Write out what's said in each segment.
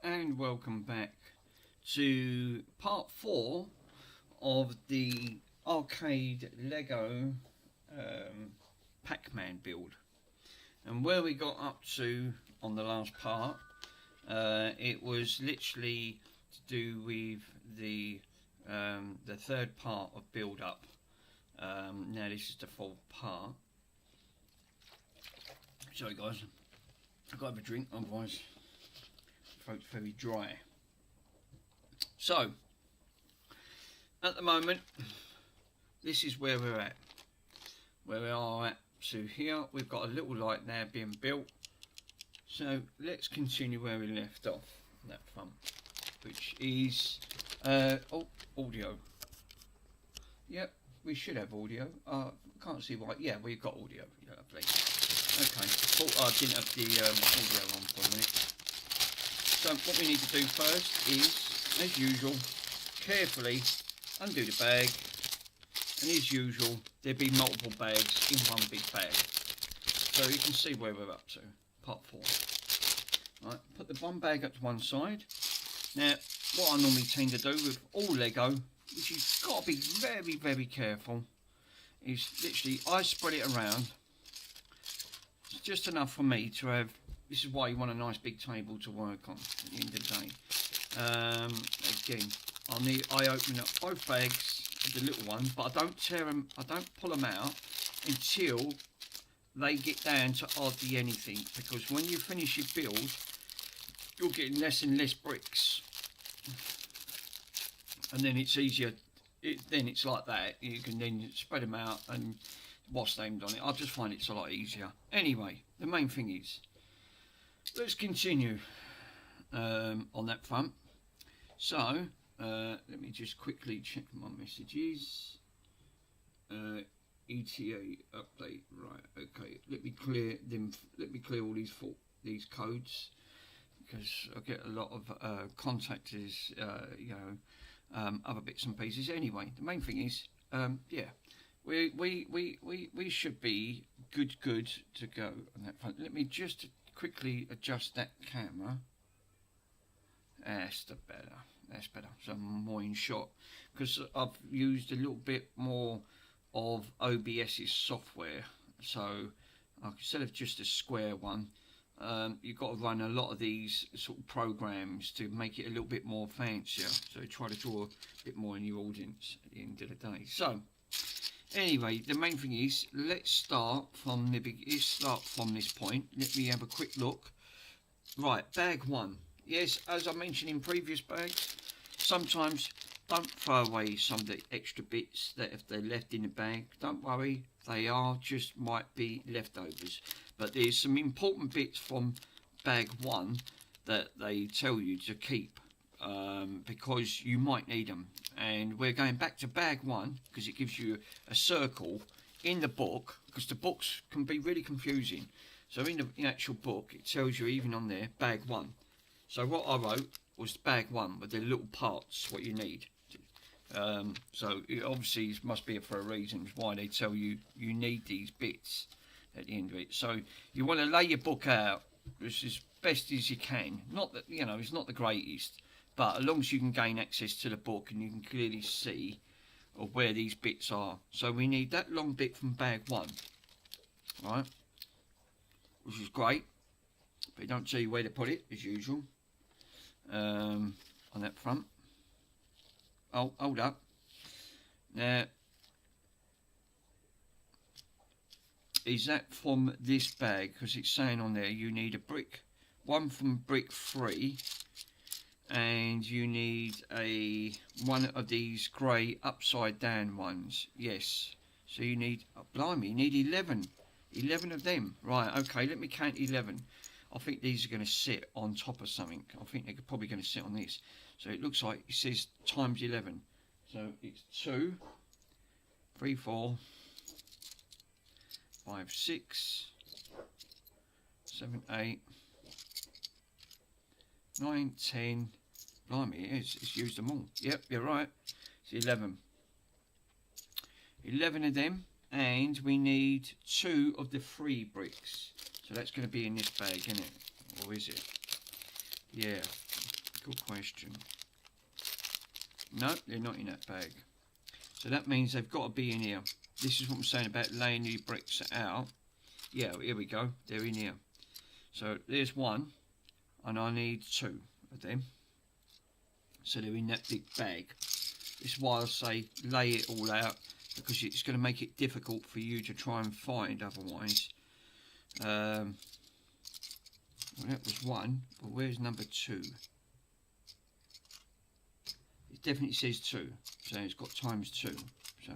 and welcome back to part 4 of the arcade Lego Pac-Man build. And where we got up to on the last part, it was literally to do with the third part of build up. Now this is the fourth part. Sorry guys, I've got to have a drink, otherwise throat's very dry. So, at the moment, this is where we're at. Where we are at. So here, we've got a little light now being built. So, let's continue where we left off on that front. Which is, audio. Yep, we should have audio. Can't see why. Yeah, we've got audio. Yeah, please. Okay, thought I didn't have the audio on for a minute. So what we need to do first is, as usual, carefully undo the bag, and as usual, there'll be multiple bags in one big bag. So you can see where we're up to, part 4. Right, put the one bag up to one side. Now, what I normally tend to do with all Lego, which you've got to be very, very careful, is literally I spread it around. It's just enough for me to have. This is why you want a nice big table to work on at the end of the day. Again, I open up both bags of the little one, but I don't tear them. I don't pull them out until they get down to hardly anything. Because when you finish your build, you're getting less and less bricks, and then it's easier. Then it's like that. You can then spread them out and what's named on it. I just find it's a lot easier. Anyway, the main thing is, let's continue on that front. So let me just quickly check my messages. ETA update. Right. Okay. Let me clear them. Let me clear all these codes, because I get a lot of contactors. Other bits and pieces. Anyway, the main thing is, yeah. We should be good to go on that front. Let me just quickly adjust that camera. That's better. That's better. So I'm more in shot, because I've used a little bit more of OBS's software. So instead of just a square one, you've got to run a lot of these sort of programs to make it a little bit more fancier. So try to draw a bit more in your audience at the end of the day. So. Anyway, the main thing is, let's start from this point. Let me have a quick look. Right, bag 1. Yes, as I mentioned in previous bags, sometimes don't throw away some of the extra bits that if they're left in the bag. Don't worry, they are just might be leftovers. But there's some important bits from bag 1 that they tell you to keep. Because you might need them, and we're going back to bag 1 because it gives you a circle in the book, because the books can be really confusing. So in the actual book, it tells you even on there bag 1. So what I wrote was bag 1 with the little parts what you need. So it obviously must be for a reason why they tell you you need these bits at the end of it. So you want to lay your book out as best as you can. Not that it's not the greatest. But as long as you can gain access to the book and you can clearly see where these bits are. So we need that long bit from bag 1. Right? Which is great. But it don't tell you where to put it, as usual. On that front. Oh, hold up. Now, is that from this bag? Because it's saying on there you need a brick. One from brick 3. And you need one of these grey upside down ones. Yes. So you need, blimey, you need 11 of them. Right, okay, let me count 11. I think these are going to sit on top of something. I think they're probably going to sit on this. So it looks like it says times 11. So it's 2, 3, 4, 5, 6, 7, 8, 9, 10. Blimey, it's used them all. Yep, you're right. It's 11. 11 of them, and we need 2 of the 3 bricks. So that's going to be in this bag, isn't it? Or is it? Yeah. Good question. No, they're not in that bag. So that means they've got to be in here. This is what I'm saying about laying the bricks out. Yeah, here we go. They're in here. So there's one, and I need two of them. So they're in that big bag. This is why I say lay it all out, because it's going to make it difficult for you to try and find otherwise. Well, that was one, but where's number two? It definitely says two, so it's got times two. So,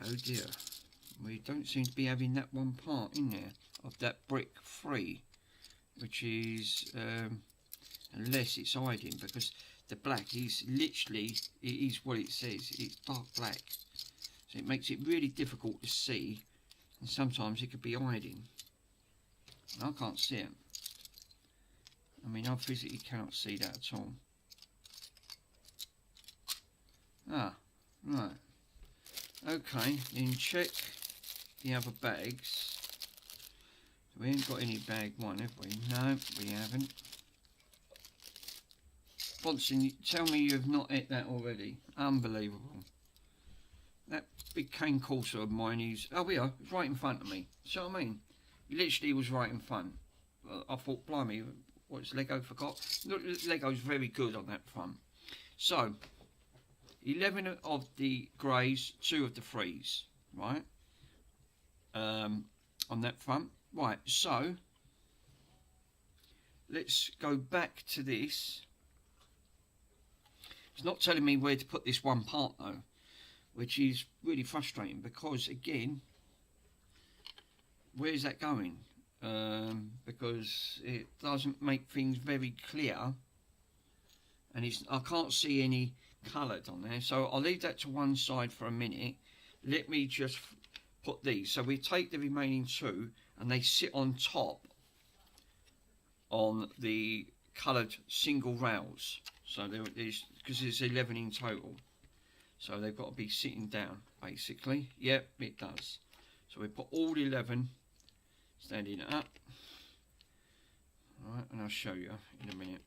oh dear, we don't seem to be having that one part in there of that brick 3, which is unless it's hiding, because the black is literally, it is what it says, it's dark black, so it makes it really difficult to see, and sometimes it could be hiding. And I can't see it. I mean, I physically cannot see that at all. Ah, right. Okay, then check the other bags. So we ain't got any bag 1, have we? No, we haven't. Bonson, tell me you've not ate that already. Unbelievable. That big cane courser of mine is... Oh, we are. It's right in front of me. See what I mean? It literally was right in front. I thought, blimey, what's Lego forgot? Look, Lego's very good on that front. So, 11 of the greys, 2 of the 3s, right? On that front. Right, so, let's go back to this. It's not telling me where to put this one part though, which is really frustrating, because again, where's that going? Because it doesn't make things very clear, and I can't see any coloured on there, so I'll leave that to one side for a minute. Let me just put these. So we take the remaining 2 and they sit on top on the coloured single rails. So there is, because there's 11 in total, so they've got to be sitting down basically. Yep, it does. So we put all 11 standing up. All right, and I'll show you in a minute.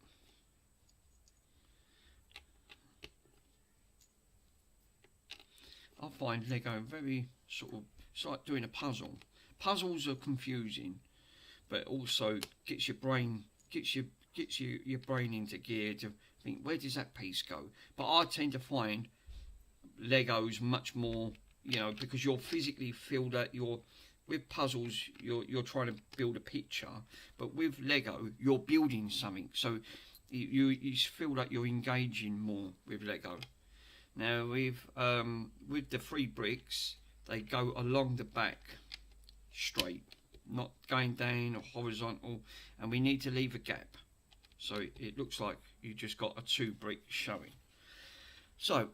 I find Lego very sort of, it's like doing a puzzle. Puzzles are confusing, but also gets your brain, gets your brain into gear to think, where does that piece go? But I tend to find Legos much more, you know, because you'll physically feel that you're, with puzzles, you're trying to build a picture, but with Lego, you're building something. So you feel like you're engaging more with Lego. Now with the 3 bricks, they go along the back straight, not going down or horizontal, and we need to leave a gap. So it looks like you just got a 2 brick showing. So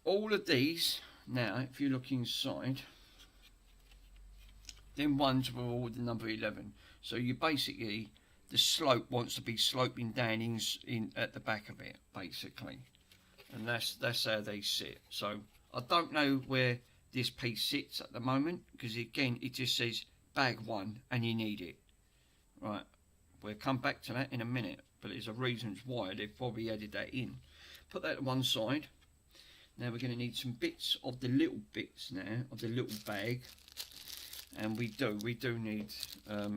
all of these now, if you look inside, then ones were all the number 11. So you basically, the slope wants to be sloping down in at the back of it, basically, and that's how they sit. So I don't know where this piece sits at the moment, because again it just says bag 1 and you need it. Right, we'll come back to that in a minute, but there's a reasons why they've probably added that in. Put that to one side. Now we're going to need some bits of the little bits now of the little bag, and we do need,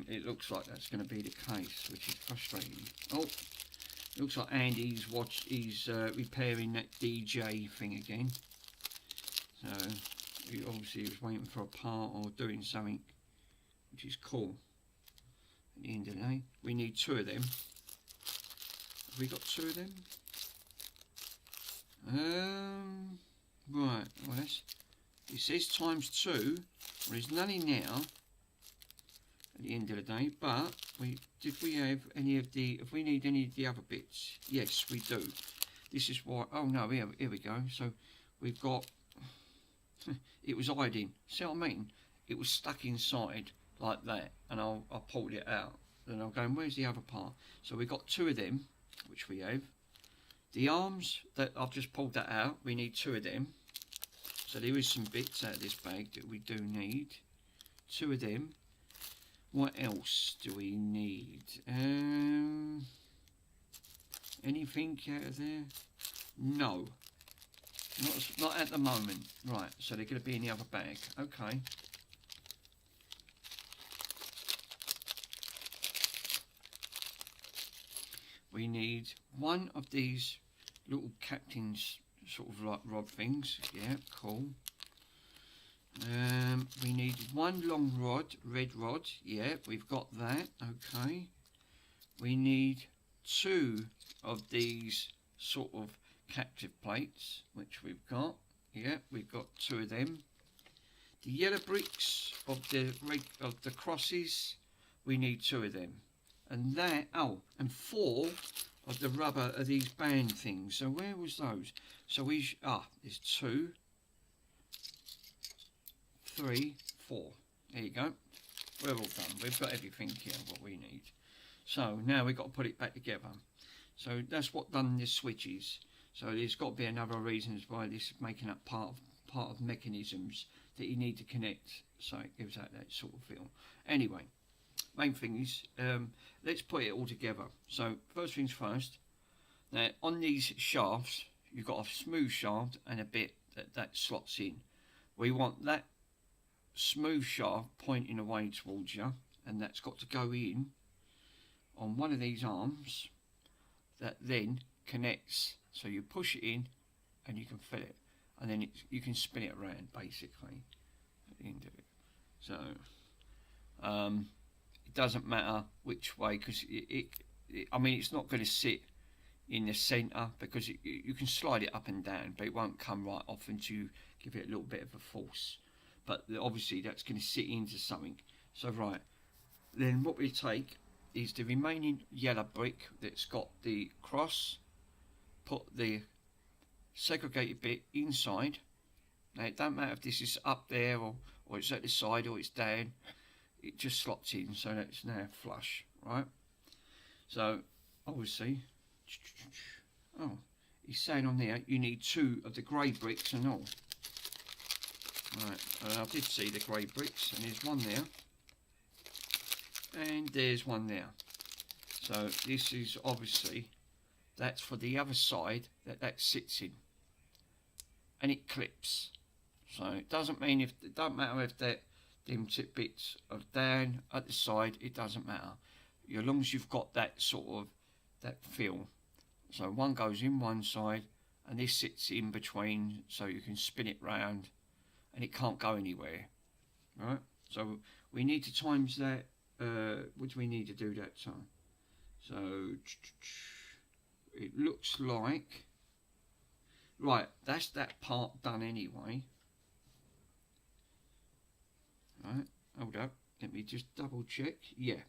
it looks like that's going to be the case, which is frustrating. Oh, it looks like Andy's repairing that DJ thing again. So he obviously was waiting for a part or doing something, which is cool. At the end of the day, we need 2 of them. Have we got 2 of them? Right, well it says times 2. Well, there's none in there at the end of the day, but did we have any of the, if we need any of the other bits? Yes, we do. This is why, oh no, here we go. So we've got, it was hiding, see what I mean? It was stuck inside like that, and I pulled it out. Then I'm going, where's the other part? So we've got 2 of them, which we have. The arms that I've just pulled that out, we need 2 of them. So there is some bits out of this bag that we do need. 2 of them. What else do we need? Anything out of there? No. Not at the moment. Right, so they're going to be in the other bag. Okay. We need one of these little captain's sort of like rod things. Yeah, cool. We need one long rod, red rod. Yeah, we've got that. Okay. We need two of these sort of captive plates, which we've got. Yeah, we've got two of them. The yellow bricks of the crosses, we need two of them. And that, oh, and four of the rubber of these band things. So where was those? So there's 2, 3, 4. There you go. We're all done. We've got everything here, what we need. So now we've got to put it back together. So that's what done the switches. So there's got to be another reasons why this is making up part of mechanisms that you need to connect. So it gives out that sort of feel. Anyway, main thing is, let's put it all together. So first things first, now on these shafts, you've got a smooth shaft and a bit that slots in. We want that smooth shaft pointing away towards you, and that's got to go in on one of these arms that then connects. So you push it in and you can fill it, and then you can spin it around basically at the end of it. So it doesn't matter which way, because I mean, it's not going to sit in the centre, because you can slide it up and down, but it won't come right off until you give it a little bit of a force. But obviously that's going to sit into something. So right, then what we take is the remaining yellow brick that's got the cross, put the segregated bit inside. Now it don't matter if this is up there or it's at the side or it's down, it just slots in, so that's now flush, right? So obviously, oh, he's saying on there you need 2 of the grey bricks and all. Right, I did see the grey bricks, and there's one there, and there's one there. So this is obviously, that's for the other side that sits in, and it clips. So it doesn't mean it don't matter if them tip bits are down at the side, it doesn't matter, as long as you've got that sort of that feel. So one goes in one side and this sits in between, so you can spin it round and it can't go anywhere, right? So we need to times that. What do we need to do that time? So it looks like, right, that's that part done anyway. Right, hold up, let me just double check. Yeah,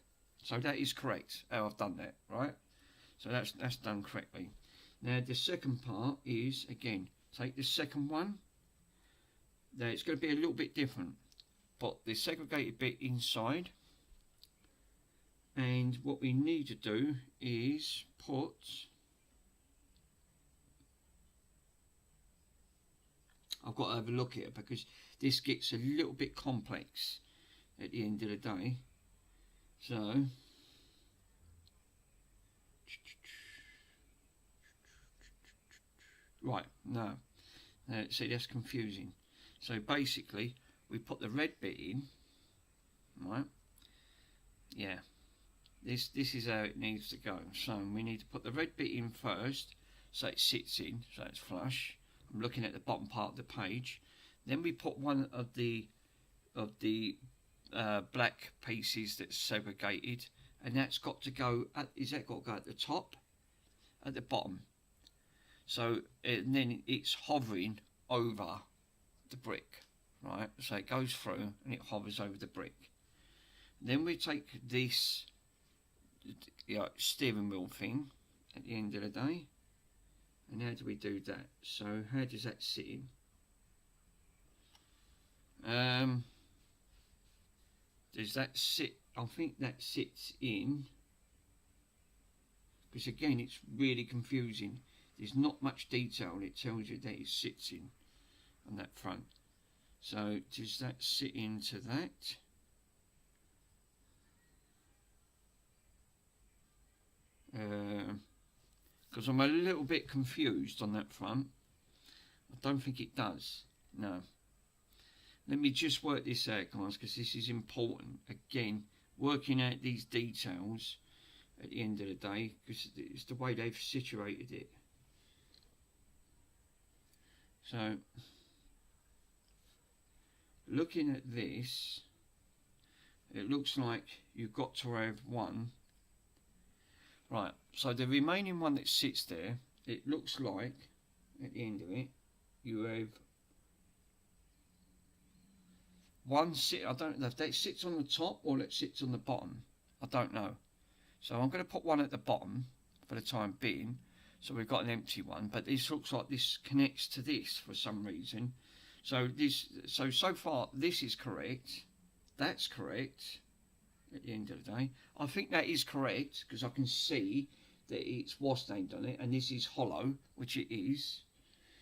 so that is correct how I've done that, right? So that's done correctly. Now the second part is, again, take the second one. Now it's going to be a little bit different, but the segregated bit inside, and what we need to do is put I've got to have a look at it, because this gets a little bit complex at the end of the day. So right, no, see, that's confusing. So basically we put the red bit in, right? Yeah, this is how it needs to go. So we need to put the red bit in first, so it sits in, so it's flush. I'm looking at the bottom part of the page. Then we put one of the black pieces that's segregated, and that's got to go at, is that got to go at the top, at the bottom? So and then it's hovering over the brick, right? So it goes through and it hovers over the brick. Then we take this steering wheel thing at the end of the day, and how do we do that? So how does that sit in? Does that sit? I think that sits in, because again it's really confusing. There's not much detail, and it tells you that it sits in on that front. So does that sit into that? because I'm a little bit confused on that front. I don't think it does. No. Let me just work this out, guys, because this is important. Again, working out these details at the end of the day, because it's the way they've situated it. So, looking at this, it looks like you've got to have one. Right, so the remaining one that sits there, it looks like, at the end of it, you have one sit. I don't know if that sits on the top or it sits on the bottom. I don't know. So I'm going to put one at the bottom for the time being. So we've got an empty one, but this looks like this connects to this for some reason. So so far this is correct. That's correct. At the end of the day, I think that is correct because I can see that it's was named on it, and this is hollow, which it is.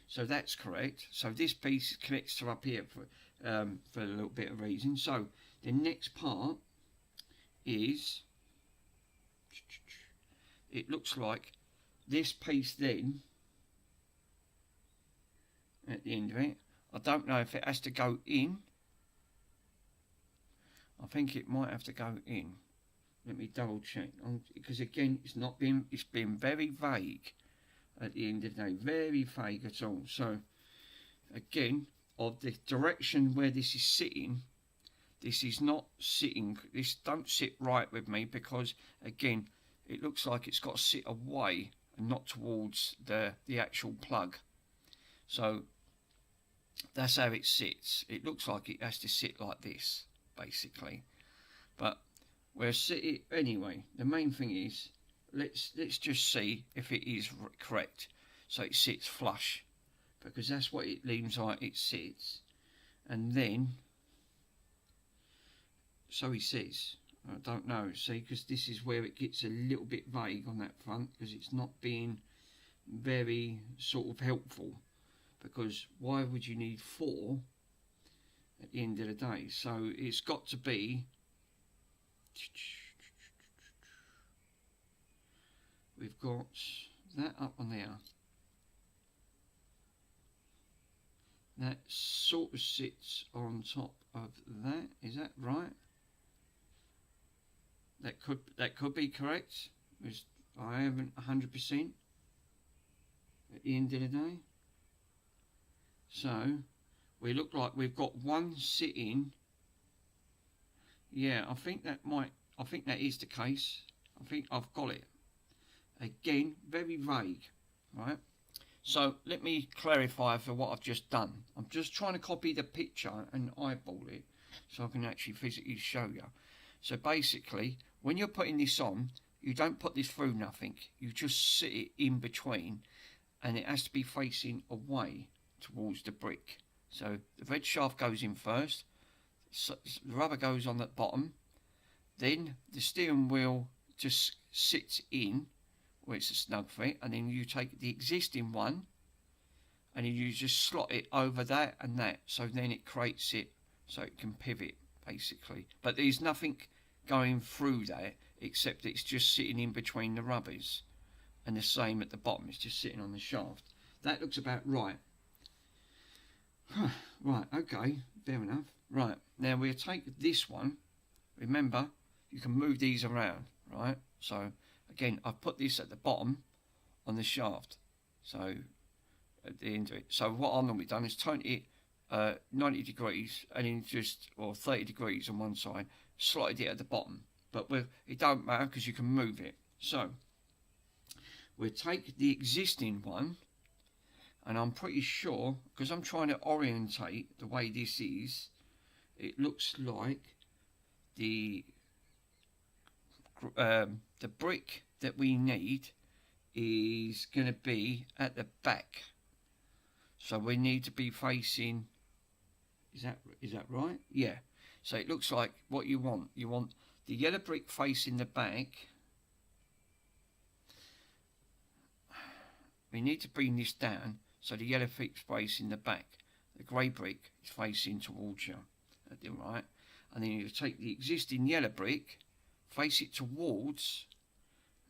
So that's correct. So this piece connects to up here for a little bit of reason. So the next part is, it looks like this piece then at the end of it. I don't know if it has to go in. I think it might have to go in. Let me double check, because again, it's been very vague at the end of the day, very vague at all. So again, of the direction where this is sitting, this is not sitting. This don't sit right with me because again, it looks like it's got to sit away and not towards the actual plug. So that's how it sits. It looks like it has to sit like this, basically. But we'll sit it anyway. The main thing is, let's just see if it is correct. So it sits flush, because that's what it leans like it sits. And then, so he says, I don't know, see, because this is where it gets a little bit vague on that front, because it's not being very sort of helpful. Because why would you need 4 at the end of the day? So it's got to be, we've got that up on there. That sort of sits on top of that. Is that right? That could be correct. I haven't 100% at the end of the day. So we look like we've got one sitting. Yeah, I think that is the case. I think I've got it. Again, very vague, right? So let me clarify for what I've just done. I'm just trying to copy the picture and eyeball it so I can actually physically show you. So basically, when you're putting this on, you don't put this through nothing. You just sit it in between, and it has to be facing away towards the brick. So the red shaft goes in first, so the rubber goes on the bottom, then the steering wheel just sits in where it's a snug fit, and then you take the existing one and then you just slot it over that and that, so then it creates it so it can pivot basically. But there's nothing going through that except it's just sitting in between the rubbers, and the same at the bottom, it's just sitting on the shaft. That looks about right. Right, okay, fair enough. Right, now we'll take this one. Remember, you can move these around, right? So again, I've put this at the bottom on the shaft, so at the end of it. So what I've normally done is turn it 90 degrees and then or 30 degrees on one side, slotted it at the bottom. But it don't matter because you can move it. So we'll take the existing one, and I'm pretty sure, because I'm trying to orientate the way this is, it looks like the brick that we need is going to be at the back. So we need to be facing, is that right? Yeah. So it looks like what you want the yellow brick facing the back. We need to bring this down so the yellow brick's facing the back. The grey brick is facing towards you, at the right. And then you take the existing yellow brick, face it towards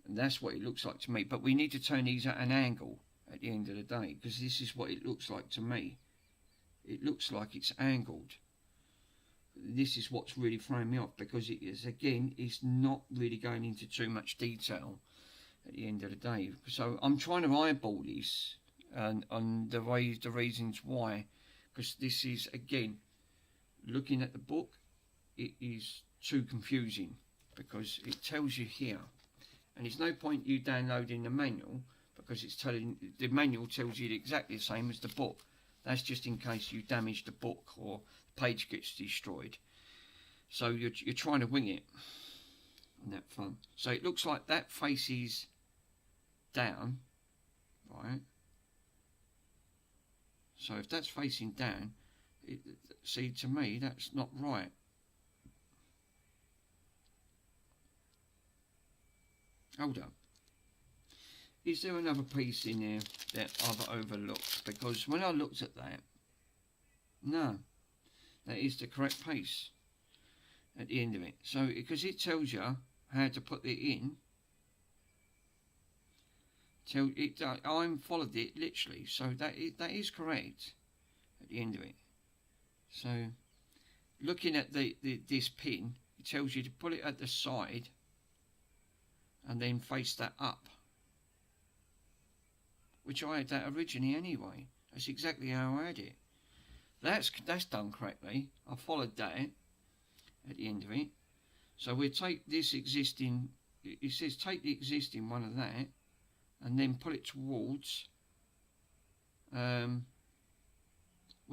And that's what it looks like to me. But we need to turn these at an angle at the end of the day, because this is what it looks like to me. It looks like it's angled. This is what's really throwing me off, because it is, again, it's not really going into too much detail at the end of the day. So I'm trying to eyeball this and on the reasons why, because this is, again, looking at the book, it is too confusing, because it tells you here, and there's no point you downloading the manual, because it's telling, the manual tells you exactly the same as the book. That's just in case you damage the book or the page gets destroyed. So you're trying to wing it on that front. So it looks like that faces down, right? So if that's facing down, see, to me that's not right. Hold up. Is there another piece in there that I've overlooked? Because when I looked at that, no, that is the correct piece at the end of it. So, because it tells you how to put it in, I followed it literally, so that is correct at the end of it. So, looking at this pin, it tells you to put it at the side and then face that up, which I had that originally anyway. That's exactly how I had it. That's done correctly. I followed that at the end of it. So we'll take this existing, it says take the existing one of that and then put it towards, where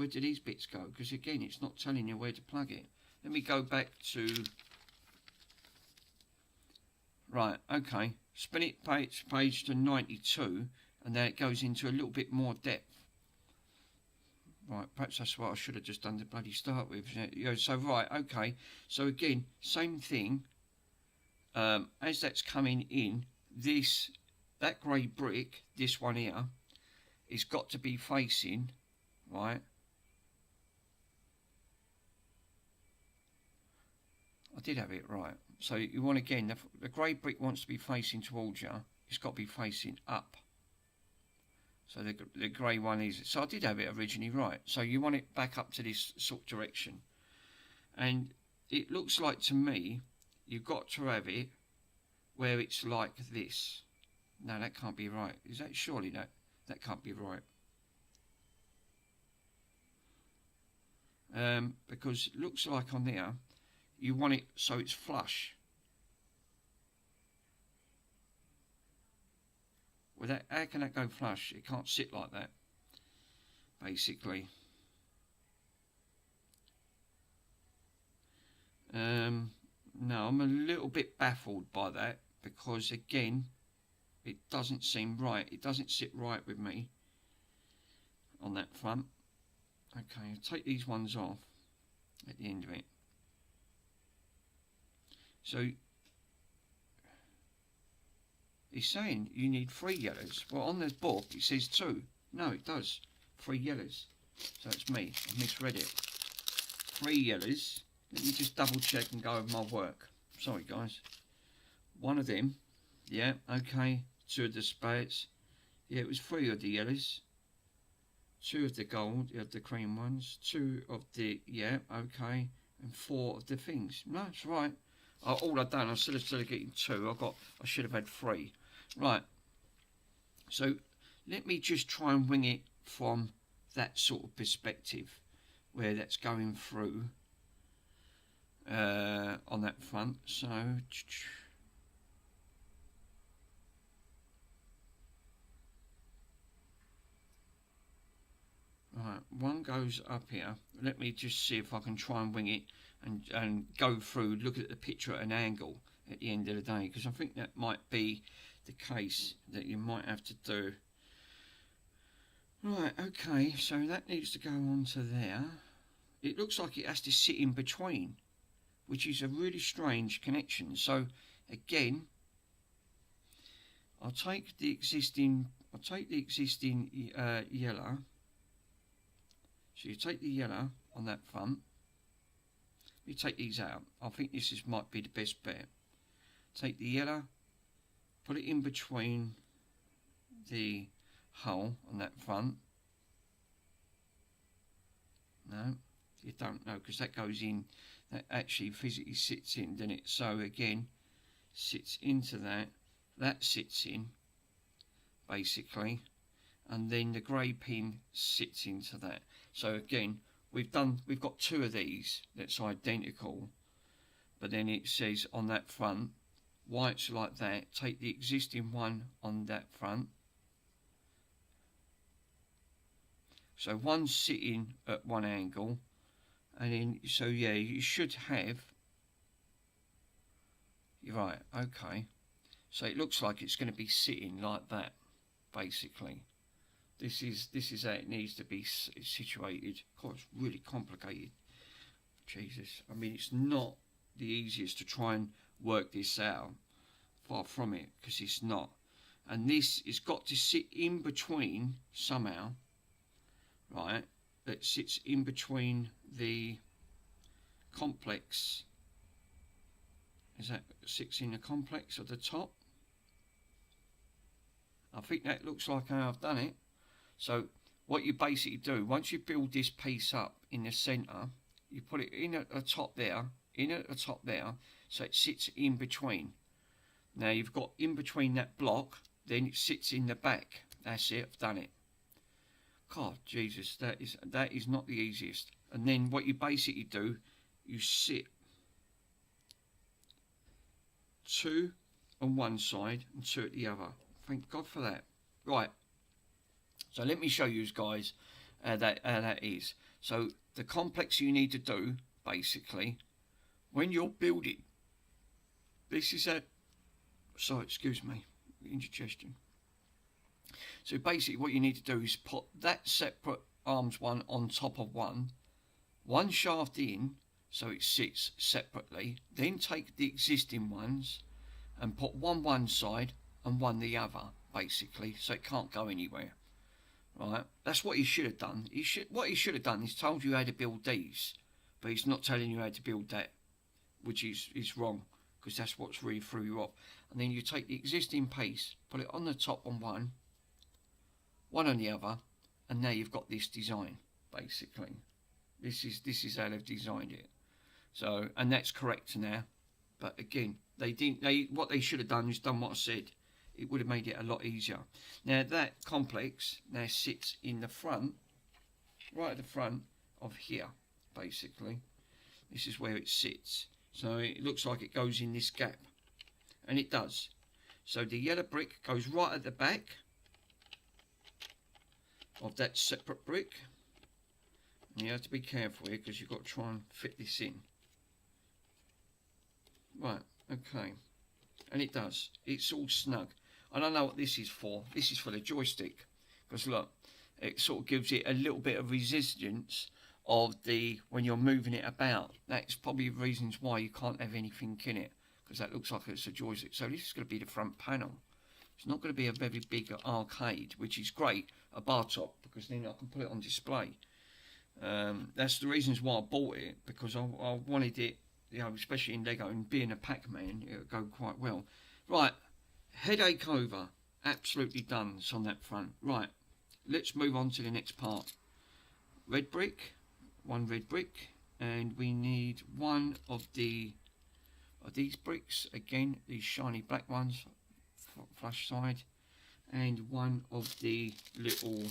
do these bits go? Because again, it's not telling you where to plug it. Let me go back to, right, okay, spin it page to 92, and then it goes into a little bit more depth. Right, perhaps that's what I should have just done to bloody start with. So right, okay. So again, same thing. As that's coming in, that grey brick, this one here, it's got to be facing, right? I did have it right. So you want, again, the grey brick wants to be facing towards you. It's got to be facing up. So the grey one is, so I did have it originally right. So you want it back up to this sort of direction. And it looks like to me, you've got to have it where it's like this. No, that can't be right. Is that, surely that can't be right. Because it looks like on there, you want it so it's flush. Well, how can that go flush? It can't sit like that, basically. No, I'm a little bit baffled by that, because again, it doesn't seem right. It doesn't sit right with me on that front. Okay, I'll take these ones off at the end of it. So it's saying you need 3 yellows. Well, on the book it says 2. No, it does. 3 yellows. So it's me. I misread it. 3 yellows. Let me just double check and go over my work. Sorry, guys. One of them. Yeah, okay. 2 of the spades. Yeah, it was 3 of the yellows. 2 of the gold, of the cream ones. 2 of the, yeah, okay. And 4 of the things. No, that's right. All I've done, instead of getting 2, I should have had 3. Right. So let me just try and wing it from that sort of perspective, where that's going through on that front. So right, one goes up here. Let me just see if I can try and wing it and go through, look at the picture at an angle at the end of the day, because I think that might be the case that you might have to do. Right, okay, so that needs to go on to there. It looks like it has to sit in between, which is a really strange connection. So again, I'll take the existing yellow. So you take the yellow on that front. You take these out. I think this might be the best bet. Take the yellow put it in between the hole on that front. No, you don't know, because that goes in, that actually physically sits in, doesn't it? So again, sits into that, that sits in basically, and then the grey pin sits into that. So again, we've got two of these that's identical, but then it says on that front, why it's like that, take the existing one on that front. So one's sitting at one angle, and then, so yeah, you should have, you're right, okay. So it looks like it's going to be sitting like that, basically. This is how it needs to be situated. God, it's really complicated. Jesus, I mean, it's not the easiest to try and work this out. Far from it, because it's not. And this has got to sit in between somehow, right? That sits in between the complex. Is that sits in the complex at the top? I think that looks like how I've done it. So what you basically do, once you build this piece up in the centre, you put it in at the top there, so it sits in between. Now you've got in between that block, then it sits in the back. That's it, I've done it. God, Jesus, that is not the easiest. And then what you basically do, you sit two on one side and two at the other. Thank God for that. Right. So let me show you guys how that is. So the complex you need to do, basically, when you're building, this is a, sorry, excuse me, indigestion. So basically what you need to do is put that separate arms one on top of one shaft in, so it sits separately, then take the existing ones and put one side and one the other, basically, so it can't go anywhere. Right, that's what he should have done. What he should have done is told you how to build these, but he's not telling you how to build that, which is wrong, because that's what's really threw you off. And then you take the existing piece, put it on the top on one on the other, and now you've got this design, basically. This is how they've designed it. So, and that's correct now. But again, what they should have done is done what I said. It would have made it a lot easier. Now that complex now sits in the front, right at the front of here, basically. This is where it sits. So it looks like it goes in this gap, and it does. So the yellow brick goes right at the back of that separate brick. And you have to be careful here, because you've got to try and fit this in. Right, okay. And it does. It's all snug. I don't know what this is for. This is for the joystick, because look, it sort of gives it a little bit of resistance of the when you're moving it about. That's probably reasons why you can't have anything in it, because that looks like it's a joystick. So this is going to be the front panel. It's not going to be a very big arcade, which is great, a bar top, because then I can put it on display. That's the reasons why I bought it, because I wanted it, you know, especially in Lego, and being a Pac-Man, it would go quite well. Right. Headache over. Absolutely done on that front. Right, let's move on to the next part. Red brick, one red brick, and we need one of these bricks, again, these shiny black ones, flush side, and one of the little,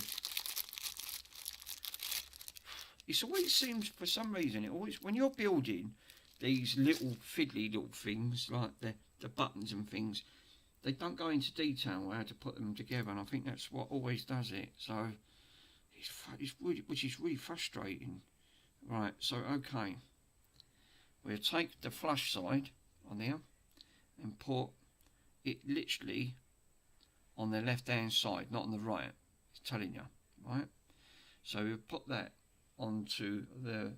it always seems, for some reason, it always, when you're building these little fiddly little things, like the buttons and things, they don't go into detail how to put them together, and I think that's what always does it. So it's really, which is really frustrating. Right, so okay, we'll take the flush side on there and put it literally on the left hand side, not on the right. It's telling you, right? So we'll put that onto the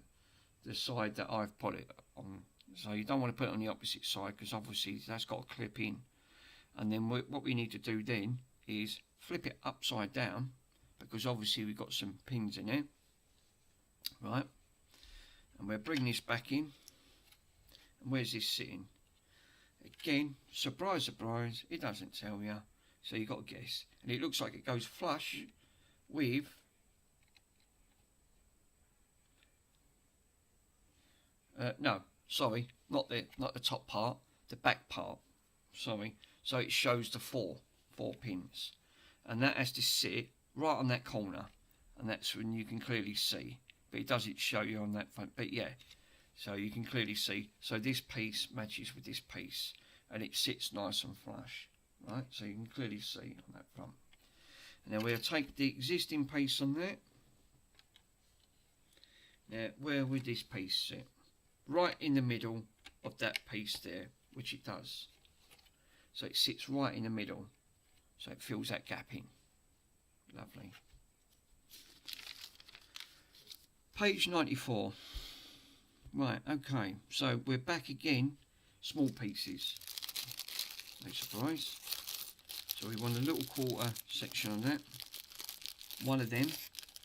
side that I've put it on. So you don't want to put it on the opposite side, because obviously that's got to clip in. And then what we need to do then is flip it upside down, because obviously we've got some pins in there, right? And we'll bring this back in. And where's this sitting? Again, surprise, surprise, it doesn't tell you, so you've got to guess. And it looks like it goes flush with no, sorry, not the top part, the back part. Sorry, so it shows the four pins, and that has to sit right on that corner, and that's when you can clearly see. But it doesn't show you on that front. But yeah, so you can clearly see. So this piece matches with this piece, and it sits nice and flush, right? So you can clearly see on that front. And then we'll take the existing piece on there. Now, where would this piece sit? Right in the middle of that piece there, which it does. So it sits right in the middle, so it fills that gap in. Lovely. Page 94. Right, okay, so we're back again, small pieces. No surprise. So we want a little quarter section on that. One of them.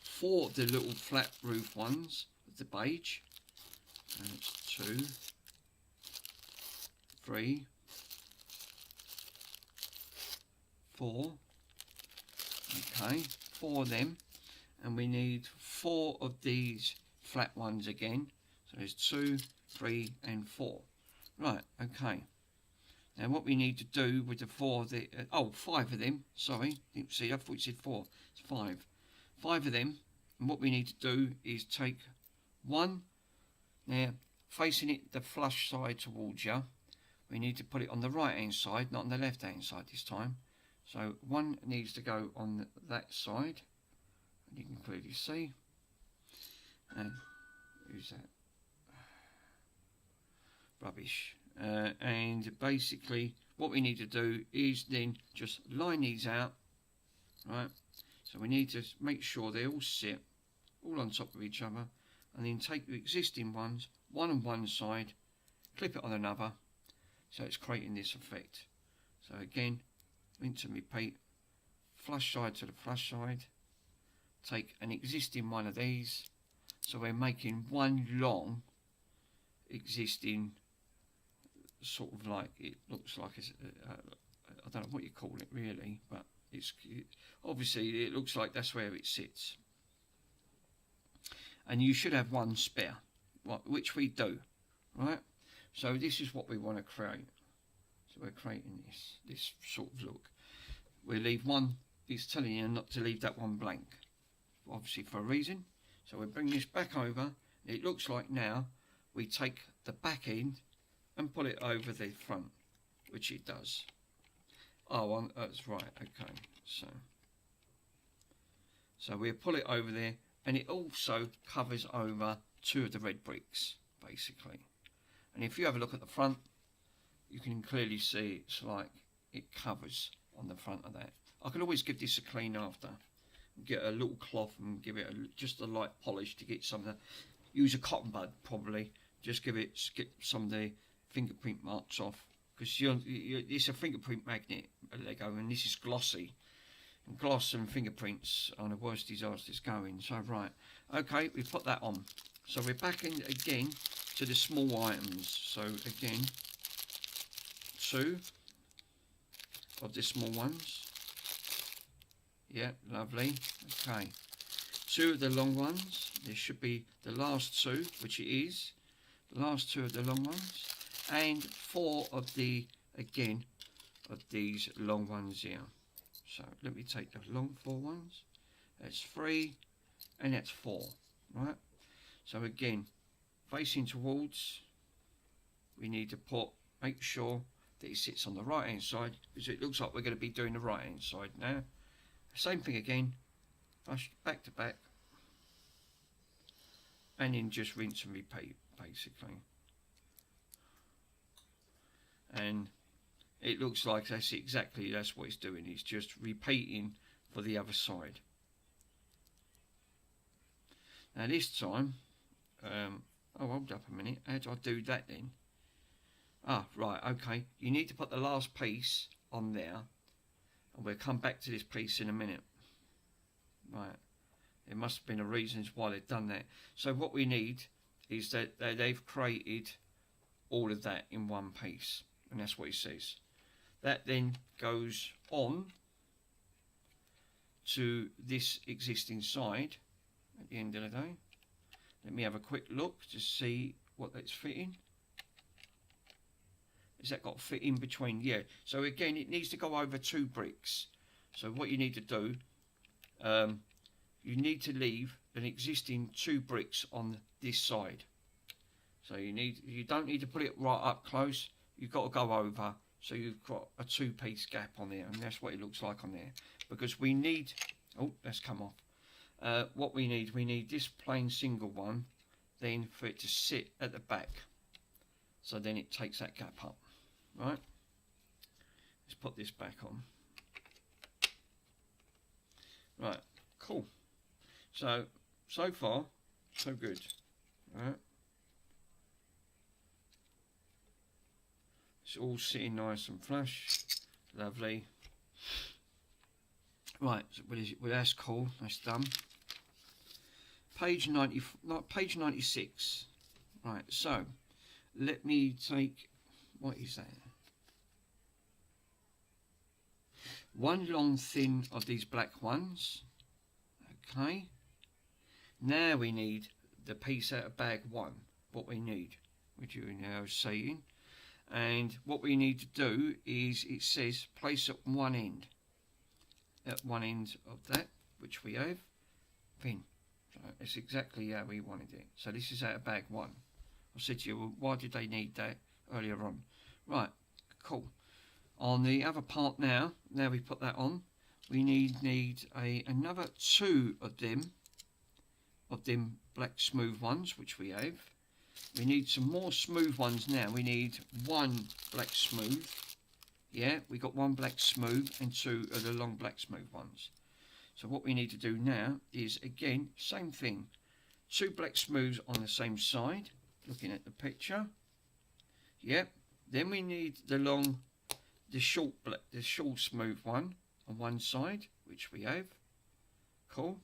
4 of the little flat roof ones of the beige. That's 2, 3, 4. Okay, 4 of them, and we need 4 of these flat ones again. So there's 2, 3, and 4. Right. Okay. Now what we need to do with the 4 of the 5 of them. Sorry, didn't see. I thought you said 4. It's 5. 5 of them. And what we need to do is take one. Now, facing it the flush side towards you, we need to put it on the right hand side, not on the left hand side this time. So one needs to go on that side, and you can clearly see. And who's that? Rubbish. And basically what we need to do is then just line these out, right? So we need to make sure they all sit all on top of each other, and then take the existing ones, one on one side, clip it on another, so it's creating this effect. So again, rinse and repeat, flush side to the flush side, take an existing one of these, so we're making one long existing, sort of like, it looks like it's, I don't know what you call it really, but obviously it looks like that's where it sits. And you should have one spare, which we do, right? So this is what we want to create. So we're creating this sort of look. We leave one, it's telling you not to leave that one blank, obviously for a reason. So we bring this back over. It looks like now we take the back end and pull it over the front, which it does. Oh, that's right, okay. So we pull it over there, and it also covers over 2 of the red bricks, basically. And if you have a look at the front, you can clearly see it's like it covers on the front of that. I can always give this a clean after. Get a little cloth and give it just a light polish to get some of the... Use a cotton bud, probably. Just get some of the fingerprint marks off. Because it's a fingerprint magnet, Lego, and this is glossy. And gloss and fingerprints are the worst disasters going. So, right. Okay, we put that on. So we're back in again to the small items. So, again, 2 of the small ones. Yeah, lovely. Okay. 2 of the long ones. There should be the last 2, which it is. The last 2 of the long ones. And 4 of the, again, of these long ones here. So let me take the long 4 ones. That's 3 and that's 4. Right? So again, facing towards, we need to make sure that it sits on the right hand side, because it looks like we're going to be doing the right hand side now. Same thing again, back to back, and then just rinse and repeat basically. And it looks like that's what it's doing. It's just repeating for the other side. Now this time, hold up a minute. How do I do that then? Ah, right, okay. You need to put the last piece on there, and we'll come back to this piece in a minute. Right. There must have been a reason why they've done that. So what we need is that they've created all of that in one piece. and that's what it says. That then goes on to this existing side at the end of the day. Let me have a quick look to see what that's fitting. Has that got fit in between? Yeah. So again, it needs to go over 2 bricks. So what you need to do, you need to leave an existing 2 bricks on this side. So you don't need to put it right up close. You've got to go over. So you've got a 2-piece gap on there, and that's what it looks like on there. Because we need, oh, that's come off. What we need this plain single one, then for it to sit at the back. So then it takes that gap up, right? Let's put this back on. Right, cool. So far, so good, right? It's all sitting nice and flush, lovely. Right, so well, that's cool. That's done. Page 96. Right, so let me take, what is that? 1 long thin of these black ones. Okay. Now we need the piece out of bag 1. What we need, which you are now seeing. And what we need to do is, it says place at one end. At one end of that, which we have, pin. So it's exactly how we wanted it. So this is out of bag 1. I said to you, well, why did they need that earlier on? Right, cool. On the other part now we put that on, we need another 2 of them black smooth ones, which we have. We need some more smooth ones now. We need 1 black smooth. Yeah, we got 1 black smooth and 2 of the long black smooth ones. So what we need to do now is, again, same thing. 2 black smooths on the same side, looking at the picture. Yep. Then we need the short smooth one on one side, which we have. Cool.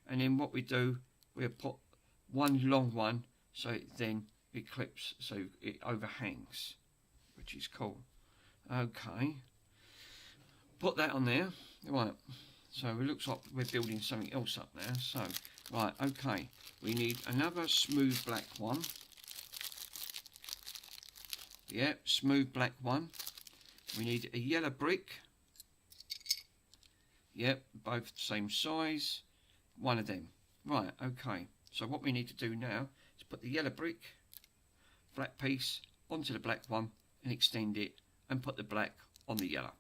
And then what we do, we'll put 1 long one, so then it clips, so it overhangs, which is cool. Okay. Put that on there. Right. So it looks like we're building something else up there. So, right, okay. We need another smooth black one. Yep, smooth black one. We need a yellow brick. Yep, both the same size. 1 of them. Right, okay. So what we need to do now is put the yellow brick, flat piece, onto the black one and extend it and put the black on the yellow.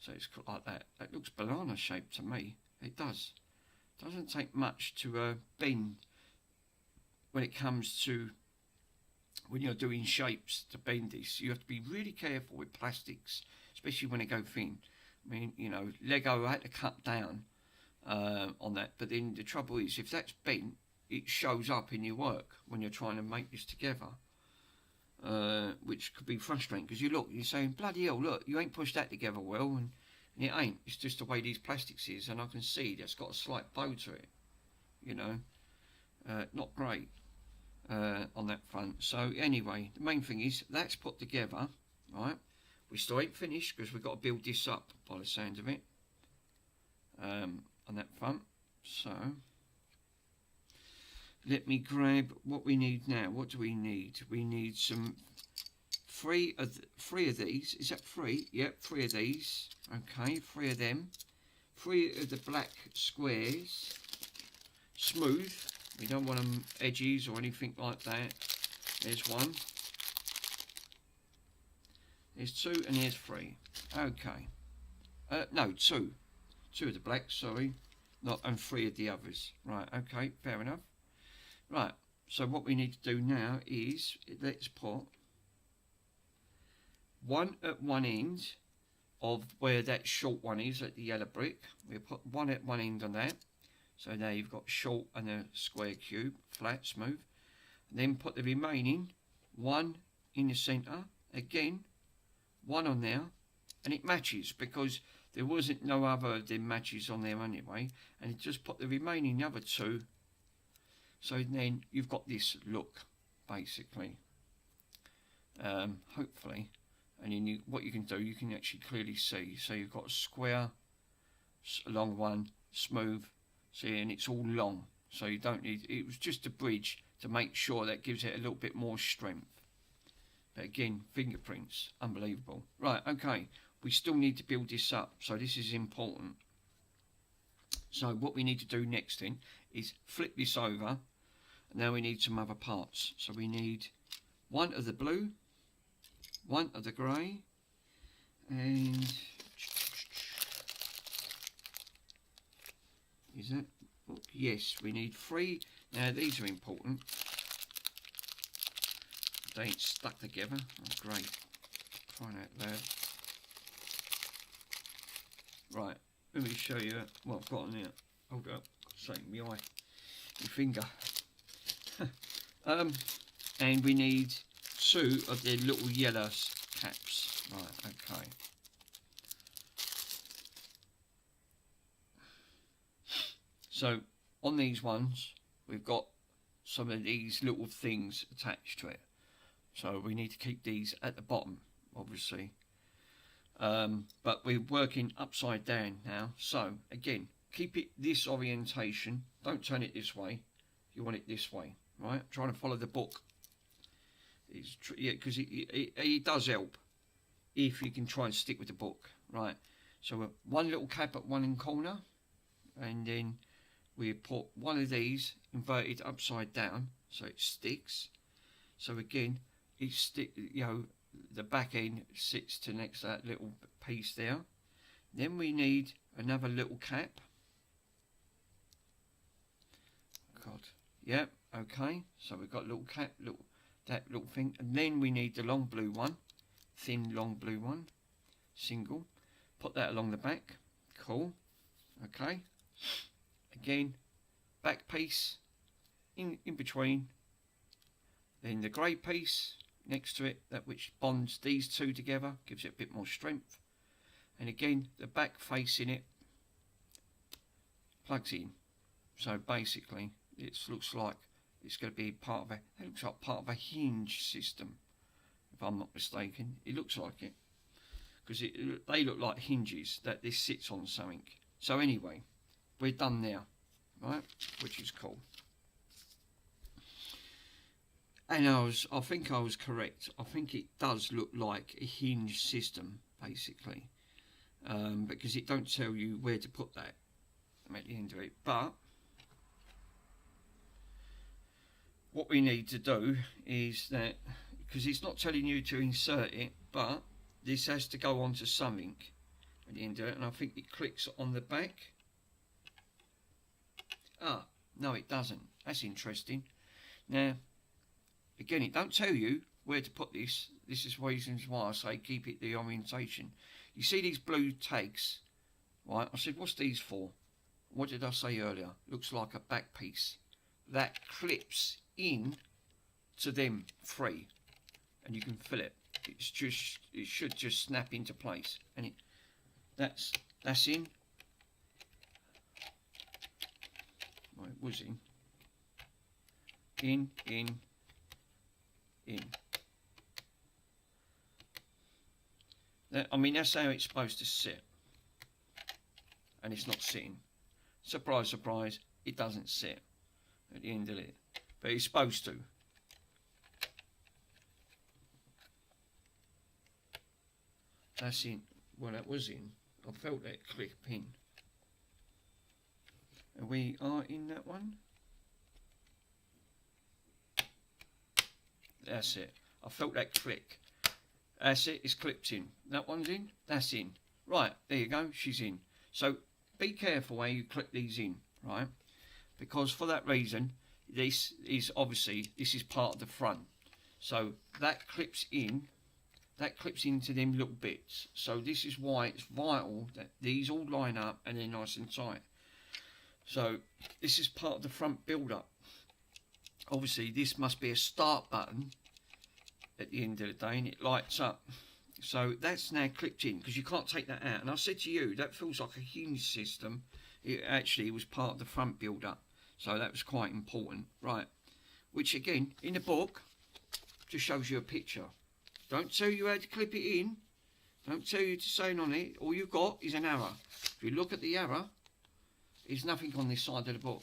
So it's like that. That looks banana shaped to me. It does. Doesn't take much to bend when it comes to when you're doing shapes to bend this. You have to be really careful with plastics, especially when they go thin. I mean, you know, Lego, I had to cut down on that. But then the trouble is, if that's bent, it shows up in your work when you're trying to make this together. Which could be frustrating, because you're saying, bloody hell, look, you ain't pushed that together well, and it ain't. It's just the way these plastics is, and I can see that's got a slight bow to it, you know. Not great on that front. So anyway, the main thing is that's put together, right? We still ain't finished, because we've got to build this up by the sounds of it on that front. So let me grab what we need now. What do we need? We need some 3 of these. Is that 3? Yep, 3 of these. Okay, 3 of them. 3 of the black squares. Smooth. We don't want them edges or anything like that. There's 1. There's 2 and there's 3. Okay. No, 2. 2 of the black, sorry. And 3 of the others. Right, okay, fair enough. Right, so what we need to do now is, let's put 1 at one end of where that short one is, at the yellow brick. We'll put 1 at one end on that. So now you've got short and a square cube, flat, smooth. And then put the remaining 1 in the centre. Again, 1 on there. And it matches, because there wasn't no other of them matches on there anyway. And just put the remaining other 2. So then you've got this look, basically. hopefully. And then what you can do, you can actually clearly see. So you've got a square, a long one, smooth, see, and it's all long. So you don't need, it was just a bridge to make sure that gives it a little bit more strength. But again, fingerprints, unbelievable. Right, okay, we still need to build this up, so this is important. So what we need to do next then is flip this over. Now we need some other parts. So we need one of the blue, one of the grey, and is that, oh, yes, we need 3. Now these are important. They ain't stuck together. Oh, great. Crying out loud. Right, let me show you what I've got on here. Hold up, something in my eye, my finger. And we need 2 of the little yellow caps. Right, okay. So on these ones, we've got some of these little things attached to it. So we need to keep these at the bottom, obviously. But we're working upside down now. So again, keep it this orientation. Don't turn it this way. You want it this way, right? Trying to follow the book. Yeah, because it does help if you can try and stick with the book, right? So one little cap at one corner, and then we put one of these inverted upside down so it sticks. So again, the back end sits to next to that little piece there. Then we need another little cap. God, yep, okay. So we've got a little cap, that little thing, and then we need the long blue one, thin long blue one, single. Put that along the back. Cool. Okay. Again, back piece in between. Then the grey piece next to it, that which bonds these 2 together, gives it a bit more strength. And again, the back facing it plugs in. So basically, it looks like it's going to be part of it looks like part of a hinge system, if I'm not mistaken. It looks like it, because they look like hinges that this sits on something. So anyway, we're done now, right? Which is cool. And I think I was correct. I think it does look like a hinge system, basically, because it don't tell you where to put that at the end of it. But what we need to do is that, because it's not telling you to insert it, but this has to go onto something at the end of it, and I think it clicks on the back. Ah, no, it doesn't. That's interesting. Now, again, it don't tell you where to put this. This is reasons why I say keep it the orientation. You see these blue tags, right? I said, what's these for? What did I say earlier? Looks like a back piece. That clips in to them 3, and you can fill it. It should just snap into place, and that's in. Well, it was in. I mean, that's how it's supposed to sit, and it's not sitting. Surprise, surprise, it doesn't sit at the end of it, but it's supposed to. That's in. Well, that was in. I felt that clip in. And we are in that one. That's it. I felt that click. That's it. It's clipped in. That one's in. That's in. Right. There you go. She's in. So be careful where you clip these in. Right. Because for that reason, this is part of the front. So that clips in. That clips into them little bits. So this is why it's vital that these all line up and they're nice and tight. So this is part of the front build-up. Obviously, this must be a start button at the end of the day, and it lights up. So that's now clipped in, because you can't take that out. And I said to you, that feels like a hinge system. It actually was part of the front build-up. So that was quite important. Right. Which, again, in the book, just shows you a picture. Don't tell you how to clip it in. Don't tell you to sew on it. All you've got is an arrow. If you look at the arrow, there's nothing on this side of the book.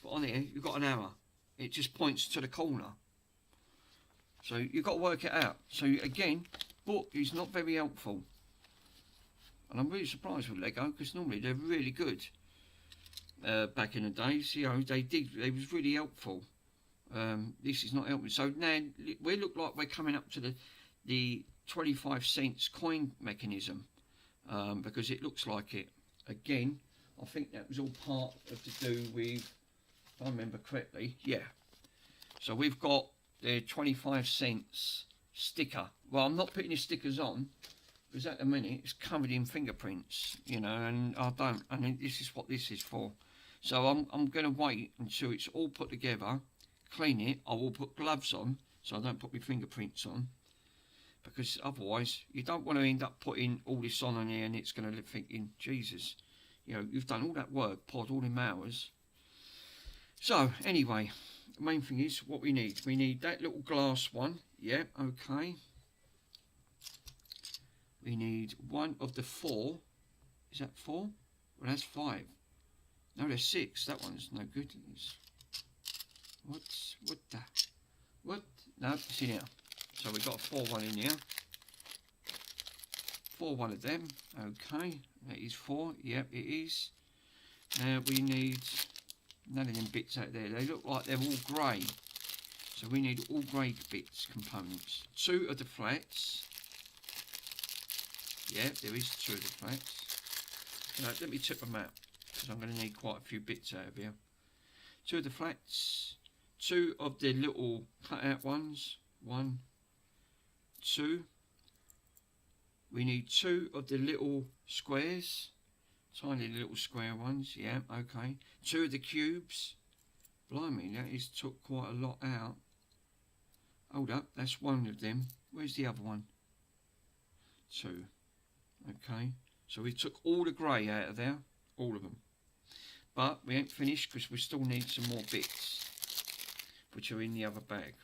But on here, you've got an arrow. It just points to the corner. So you've got to work it out. So again, book is not very helpful. And I'm really surprised with Lego, because normally they're really good. Back in the days, you know, they was really helpful. This is not helping. So now we look like we're coming up to the 25 cents coin mechanism, because it looks like it. Again, I think that was all part of to do with, if I remember correctly, yeah. So we've got the 25 cents sticker. Well, I'm not putting the stickers on, because at the minute it's covered in fingerprints, you know, and I don't, and this is what this is for. So I'm going to wait until it's all put together, clean it. I will put gloves on so I don't put my fingerprints on, because otherwise you don't want to end up putting all this on here and it's going to be thinking, Jesus, you know, you've done all that work, poured all them hours. So anyway, the main thing is what we need. We need that little glass one. Yeah, okay. We need one of the 4. Is that 4? Well, that's 5. No, there's 6. That one's no good. What the? What? No, it's in here. So we've got a 4 one in here. 4 one of them. Okay, that is 4. Yep, it is. Now we need none of them bits out there. They look like they're all grey. So we need all grey bits, components. 2 of the flats. Yeah, there is 2 of the flats. Now, let me tip them out, because I'm going to need quite a few bits out of here. 2 of the flats. 2 of the little cut-out ones. 1, 2. We need 2 of the little squares. Tiny little square ones. Yeah, okay. 2 of the cubes. Blimey, that is took quite a lot out. Hold up, that's 1 of them. Where's the other one? 2. Okay, so we took all the grey out of there, all of them. But we ain't finished, because we still need some more bits, which are in the other bag.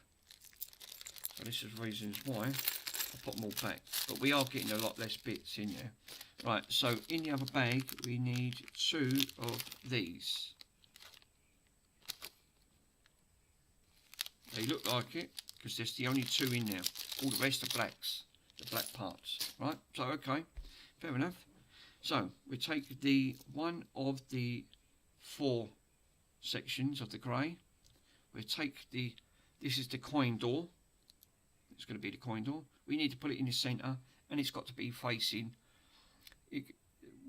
So this is reasons why I put them all back. But we are getting a lot less bits in there. Right, so in the other bag we need 2 of these. They look like it, because there's the only 2 in there. All the rest are blacks, the black parts. Right, so okay. Fair enough. So we take the one of the 4 sections of the grey. We take this is the coin door. It's going to be the coin door. We need to put it in the centre, and it's got to be facing.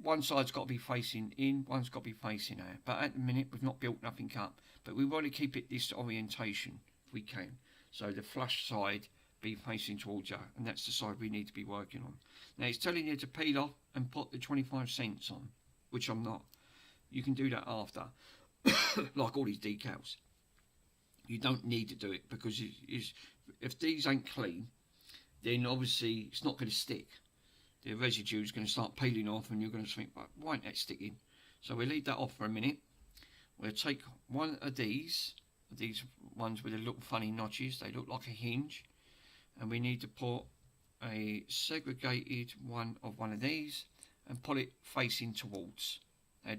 One side's got to be facing in, one's got to be facing out. But at the minute we've not built nothing up. But we want to keep it this orientation if we can. So the flush side be facing towards you, and that's the side we need to be working on. Now it's telling you to peel off and put the 25 cents on, which I'm not. You can do that after, like all these decals. You don't need to do it, because if these ain't clean, then obviously it's not going to stick. The residue is going to start peeling off, and you're going to think, why ain't that sticking? So we'll leave that off for a minute. We'll take one of these ones with the little funny notches. They look like a hinge. And we need to put a segregated one of these and put it facing towards. Now,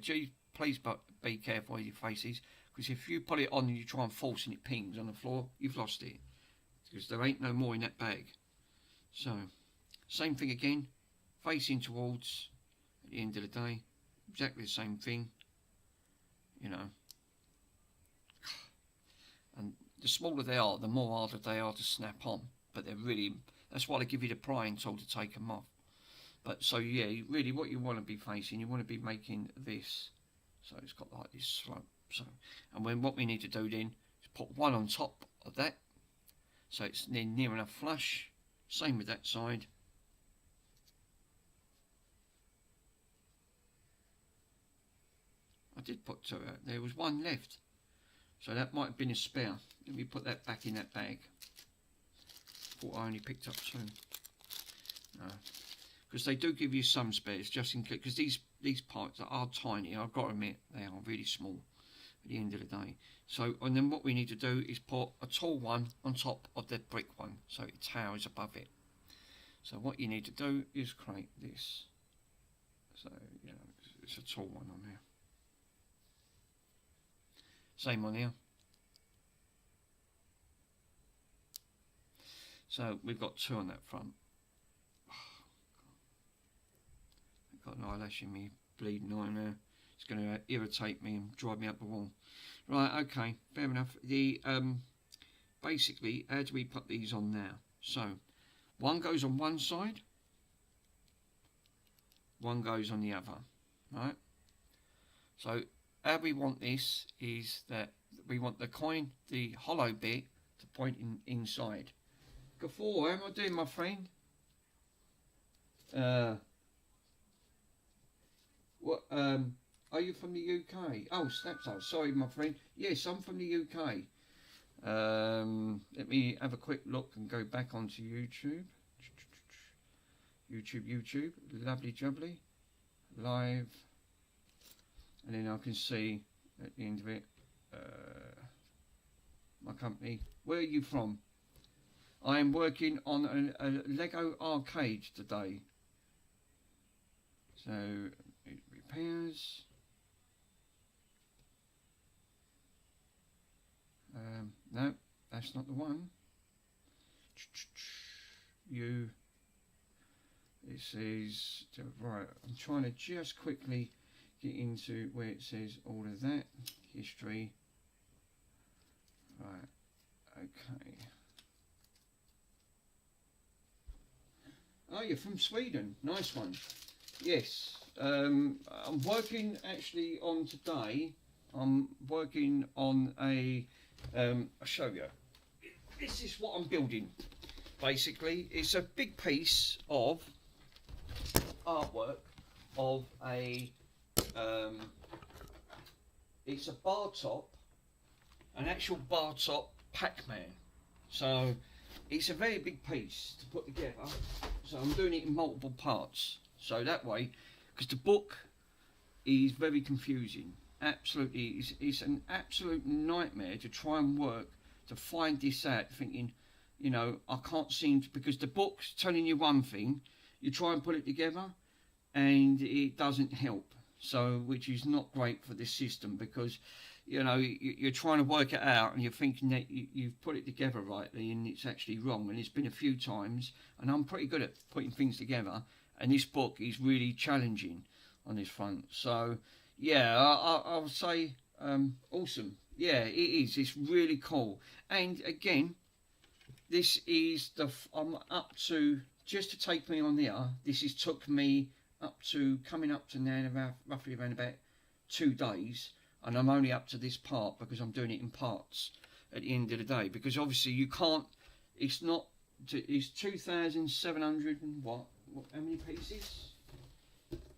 please be careful with your faces, because if you put it on and you try and force and it pings on the floor, you've lost it, because there ain't no more in that bag. So, same thing again, facing towards. At the end of the day, exactly the same thing, you know. And the smaller they are, the more harder they are to snap on. But they're really, that's why they give you the prying tool to take them off. But so yeah, really what you want to be facing, you want to be making this. So it's got like this slope. So, and when what we need to do then is put one on top of that. So it's then near enough flush. Same with that side. I did put 2 out. There was 1 left. So that might have been a spare. Let me put that back in that bag. Thought I only picked up 2. No. Because they do give you some spares, just in case. Because these parts are tiny. I've got to admit, they are really small at the end of the day. So, and then what we need to do is put a tall one on top of the brick one, so it towers above it. So what you need to do is create this. So, you know, it's a tall one on there. Same on here. So we've got 2 on that front. I've got an eyelash in me bleeding on there. It's going to irritate me and drive me up the wall. Right, okay, fair enough. The basically, how do we put these on now? So, one goes on one side, one goes on the other, right? So, how we want this is that we want the coin, the hollow bit, to point inside. Gafor, how am I doing, my friend? What? Are you from the UK? Oh, Snapchat. Sorry, my friend. Yes, I'm from the UK. Let me have a quick look and go back onto YouTube. YouTube. Lovely jubbly. Live. And then I can see at the end of it my company. Where are you from? I am working on a Lego arcade today. So, it repairs. No, that's not the one. You. This is right. I'm trying to just quickly get into where it says all of that history. Right. Okay. Oh, you're from Sweden. Nice one. Yes. I'm working actually on today. I'm working on a. I'll show you. This is what I'm building. Basically, it's a big piece of artwork of a. It's a bar top, an actual bar top Pac-Man. So it's a very big piece to put together. So I'm doing it in multiple parts. So that way, because the book is very confusing. Absolutely, it's an absolute nightmare to try and work to find this out, thinking, you know, I can't seem to, because the book's telling you one thing, you try and put it together and it doesn't help. So, which is not great for this system, because, you know, you're trying to work it out and you're thinking that you've put it together rightly and it's actually wrong. And it's been a few times, and I'm pretty good at putting things together, and this book is really challenging on this front. So, yeah, I'll say awesome. Yeah, it is. It's really cool. And again, this is I'm up to, just to take me on there, this has took me up to, coming up to now about, roughly around about 2 days. And I'm only up to this part because I'm doing it in parts at the end of the day. Because obviously you can't, it's not, it's 2,700 and what, how many pieces?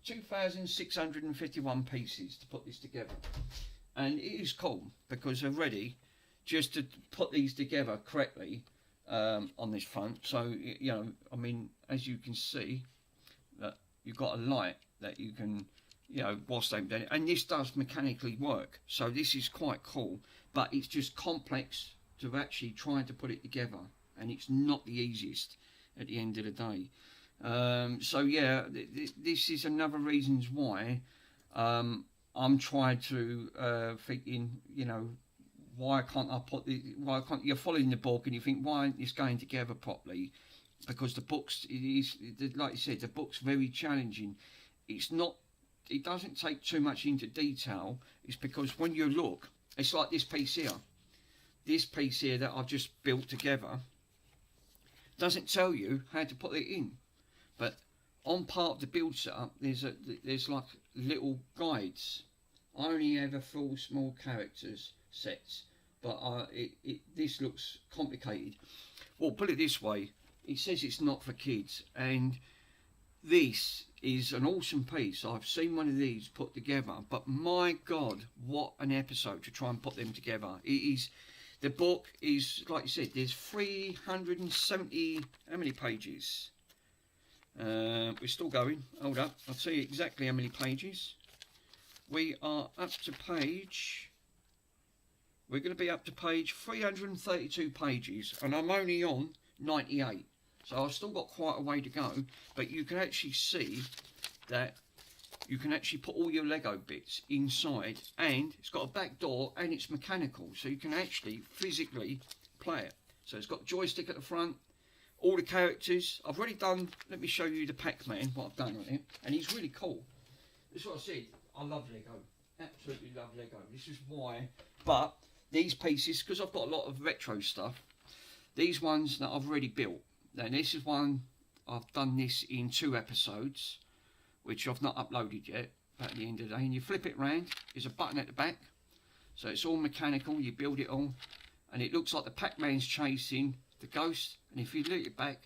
2,651 pieces to put this together. And it is cool because already, just to put these together correctly on this front, so, you know, I mean, as you can see, that you've got a light that you can, you know, whilst they've done it, and this does mechanically work, so this is quite cool, but it's just complex to actually try to put it together, and it's not the easiest at the end of the day. So yeah, this is another reasons why I'm trying to thinking, you know, why can't I put the, why can't, you're following the book and you think, why isn't this going together properly? Because the book's, it is, like you said, the book's very challenging. It's not, it doesn't take too much into detail. It's because when you look, it's like this piece here. This piece here that I've just built together doesn't tell you how to put it in. But on part of the build setup, there's like little guides. I only have a full small characters sets, but this looks complicated. Well, put it this way, it says it's not for kids, and this is an awesome piece. I've seen one of these put together, but my God, what an episode to try and put them together. It is, the book is, like you said, there's 370, how many pages? We're still going, hold up, I'll tell you exactly how many pages. We are up to page, we're going to be up to page 332 pages, and I'm only on 98. So I've still got quite a way to go, but you can actually see that you can actually put all your Lego bits inside, and it's got a back door and it's mechanical, so you can actually physically play it. So it's got joystick at the front, all the characters. I've already done, let me show you the Pac-Man, what I've done on it, and he's really cool. This is what I said, I love Lego, absolutely love Lego. This is why, but these pieces, because I've got a lot of retro stuff, these ones that I've already built. Now this is one, I've done this in 2 episodes, which I've not uploaded yet, at the end of the day. And you flip it round, there's a button at the back, so it's all mechanical, you build it all, and it looks like the Pac-Man's chasing the ghost, and if you look it back,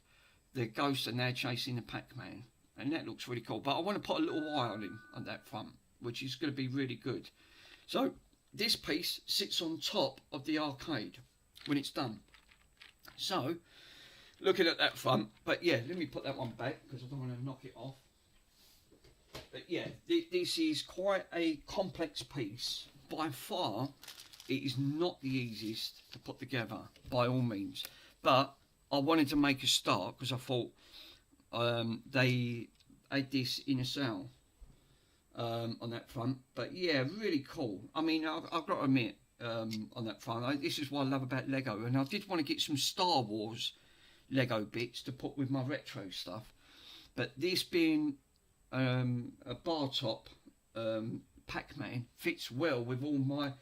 the ghosts are now chasing the Pac-Man, and that looks really cool. But I want to put a little eye on him on that front, which is going to be really good. So this piece sits on top of the arcade when it's done. So looking at that front, but yeah, let me put that one back because I don't want to knock it off. But yeah, this is quite a complex piece. By far, it is not the easiest to put together, by all means. But I wanted to make a start because I thought they had this in a sale on that front. But yeah, really cool. I mean, I've got to admit, on that front, this is what I love about Lego. And I did want to get some Star Wars Lego bits to put with my retro stuff. But this being a bar top Pac-Man fits well with all my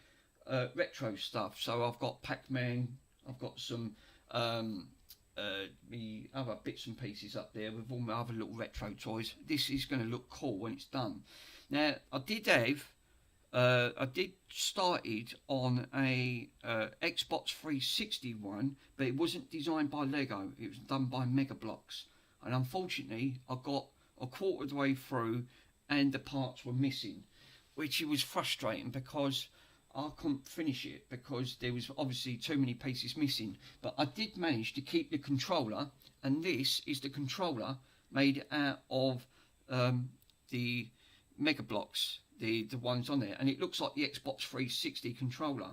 retro stuff. So I've got Pac-Man, I've got some the other bits and pieces up there with all my other little retro toys. This is going to look cool when it's done. Now I did started on a Xbox 360 one, but it wasn't designed by Lego, it was done by Mega Bloks, and unfortunately I got a quarter of the way through and the parts were missing, which was frustrating because I couldn't finish it because there was obviously too many pieces missing. But I did manage to keep the controller, and this is the controller made out of the Mega Bloks, the ones on there, and it looks like the Xbox 360 controller.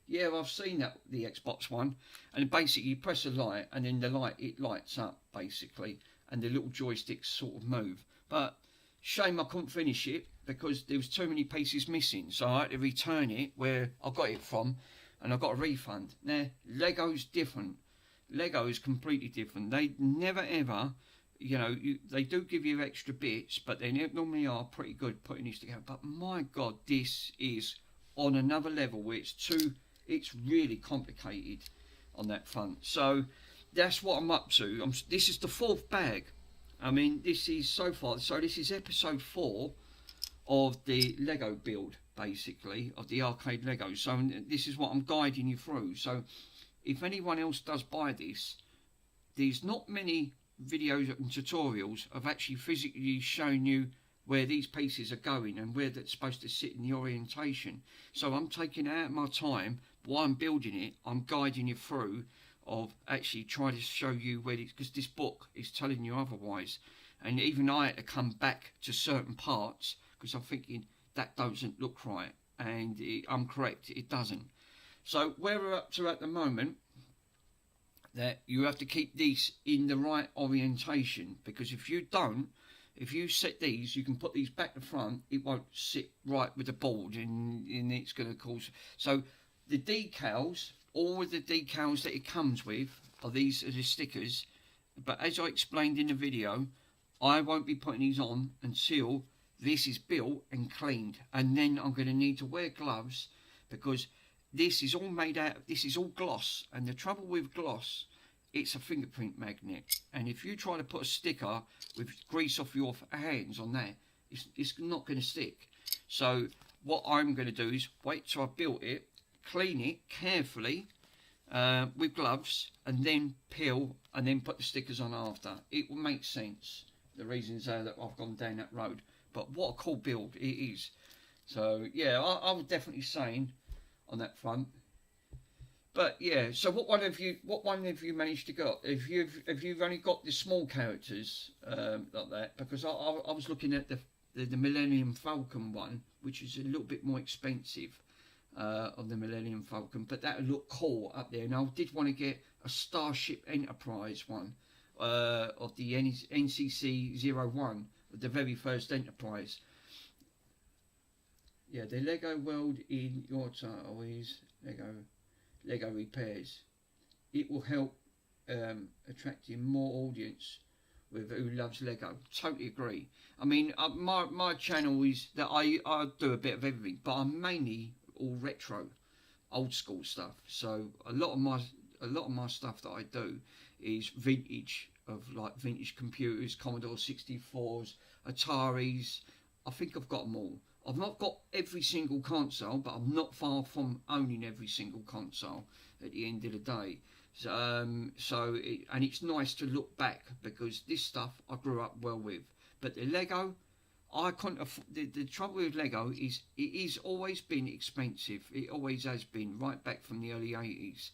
Yeah, I've seen that, the Xbox one, and basically you press a light and then it lights up basically, and the little joysticks sort of move. But shame I couldn't finish it because there was too many pieces missing, so I had to return it where I got it from, and I got a refund. Now Lego's different. Lego is completely different. They never ever, you know, they do give you extra bits, but they normally are pretty good putting this together. But my God, this is on another level where it's really complicated on that front. So that's what I'm up to. This is the 4th bag. I mean, this is so far. So this is episode 4 of the Lego build, basically, of the arcade Lego. So this is what I'm guiding you through. So if anyone else does buy this, there's not many videos and tutorials of actually physically showing you where these pieces are going and where they're supposed to sit in the orientation. So I'm taking out my time while I'm building it. I'm guiding you through of actually trying to show you where it's, because this book is telling you otherwise. And even I had to come back to certain parts because I'm thinking that doesn't look right, and I'm correct, it doesn't. So where we're up to at the moment, that you have to keep these in the right orientation, because if you don't, if you set these, you can put these back to front, it won't sit right with the board, and it's going to cause. So the decals, all of the decals that it comes with are these are the stickers, but as I explained in the video, I won't be putting these on until this is built and cleaned, and then I'm going to need to wear gloves because this is all made out, this is all gloss, and the trouble with gloss, it's a fingerprint magnet, and if you try to put a sticker with grease off your hands on that, it's not going to stick. So what I'm going to do is wait till I've built it, clean it carefully with gloves, and then peel and then put the stickers on after. It will make sense, the reasons are that I've gone down that road. But what a cool build it is. So yeah, I was definitely saying on that front. But yeah, so what one have you managed to got? If you've only got the small characters like that, because I was looking at the Millennium Falcon one, which is a little bit more expensive of the Millennium Falcon, but that would look cool up there. And I did want to get a Starship Enterprise one, of the NCC-01, the very first Enterprise. Yeah, the Lego world in your title is Lego repairs. It will help attracting more audience with who loves Lego. Totally agree. I mean, my channel is that I do a bit of everything, but I'm mainly all retro, old school stuff. So a lot of my stuff that I do is vintage, of like vintage computers, Commodore 64s, Ataris. I think I've got them all. I've not got every single console, but I'm not far from owning every single console at the end of the day. And it's nice to look back, because this stuff I grew up well with. But the Lego, I can't the trouble with Lego is it is always been expensive. It always has been, right back from the early 80s.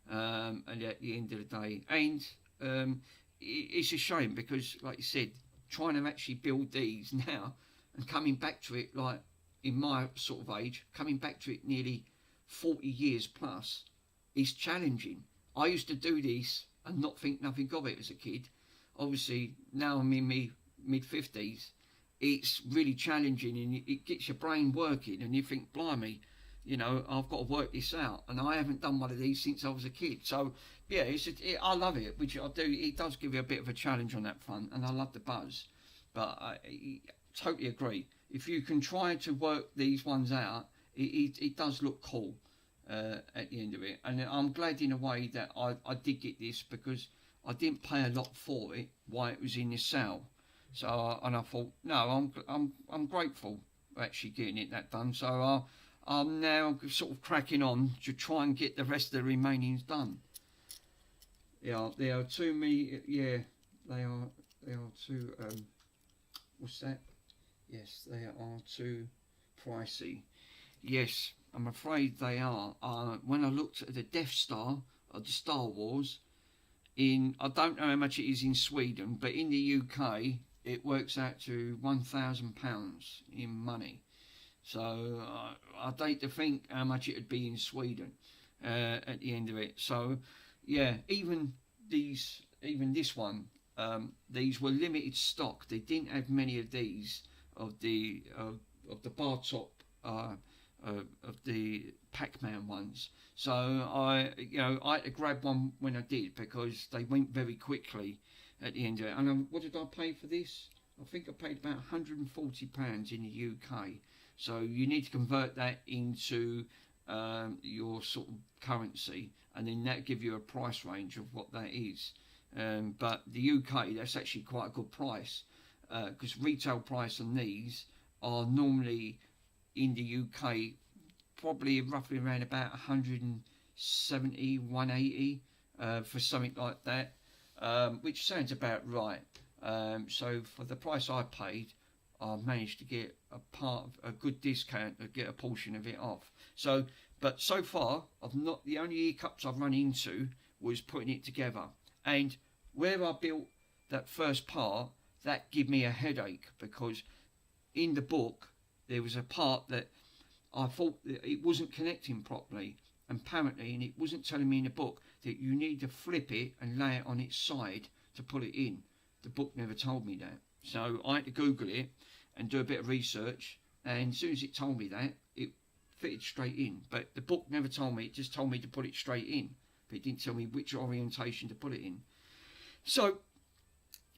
And at the end of the day, and it's a shame, because like you said, trying to actually build these now and coming back to it, like in my sort of age, coming back to it nearly 40 years plus, is challenging. I used to do this and not think nothing of it as a kid. Obviously, now I'm in my mid-50s, it's really challenging, and it gets your brain working, and you think, blimey, you know, I've got to work this out, and I haven't done one of these since I was a kid. So, yeah, I love it, which I do. It does give you a bit of a challenge on that front, and I love the buzz. But I totally agree. If you can try to work these ones out, it does look cool. At the end of it, and I'm glad in a way that I did get this, because I didn't pay a lot for it while it was in the sale. So and I thought, no, I'm grateful for actually getting it that done. So I'm now sort of cracking on to try and get the rest of the remainings done. Yeah, they are too many. Yeah, they are too. What's that? Yes, they are too pricey. Yes, I'm afraid they are. When I looked at the Death Star of the Star Wars, I don't know how much it is in Sweden, but in the UK it works out to £1,000 in money. So I'd hate to think how much it would be in Sweden at the end of it. So yeah, even this one, these were limited stock. They didn't have many of these of the bar-top of the Pac-Man ones. So I had to grab one when I did, because they went very quickly at the end of it. And what did I pay for this? I think I paid about £140 in the UK. So you need to convert that into your sort of currency, and then that give you a price range of what that is. But the UK, that's actually quite a good price, because retail price on these are normally in the UK probably roughly around about 170, 180 for something like that, which sounds about right. So for the price I paid, I managed to get a good discount to get a portion of it off. So, but so far, the only hiccups I've run into was putting it together. And where I built that first part, that gave me a headache, because in the book there was a part that I thought that it wasn't connecting properly, apparently, and it wasn't telling me in the book that you need to flip it and lay it on its side to put it in. The book never told me that. So I had to Google it and do a bit of research, and as soon as it told me that, it fitted straight in. But the book never told me, it just told me to put it straight in, but it didn't tell me which orientation to put it in. So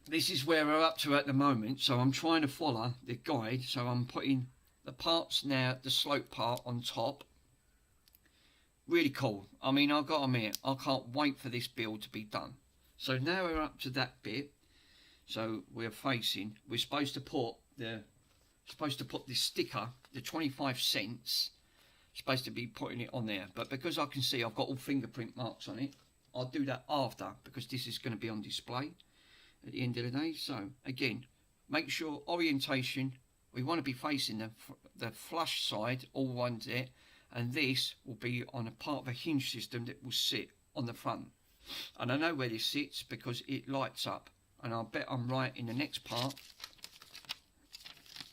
this is where we're up to at the moment. So I'm trying to follow the guide. So I'm putting the parts now, the slope part on top. Really cool. I mean, I've got to admit, I can't wait for this build to be done. So now we're up to that bit. So we're supposed to put this sticker, the 25 cents, supposed to be putting it on there. But because I can see I've got all fingerprint marks on it, I'll do that after, because this is going to be on display at the end of the day. So again, make sure orientation, we want to be facing the flush side, all ones there, and this will be on a part of a hinge system that will sit on the front. And I know where this sits because it lights up, and I'll bet I'm right in the next part.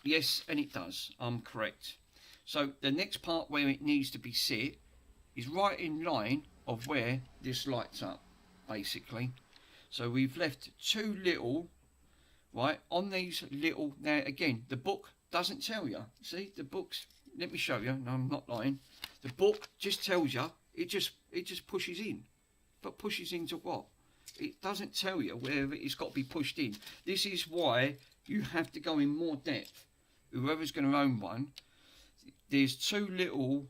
Yes, and it does. I'm correct. So the next part where it needs to be sit is right in line of where this lights up, basically. So we've left too little, right, on these little. Now again, the book doesn't tell you. See, the books. Let me show you. No, I'm not lying. The book just tells you. It just pushes in, but pushes into what? It doesn't tell you where it's got to be pushed in. This is why you have to go in more depth. Whoever's going to own one, there's two little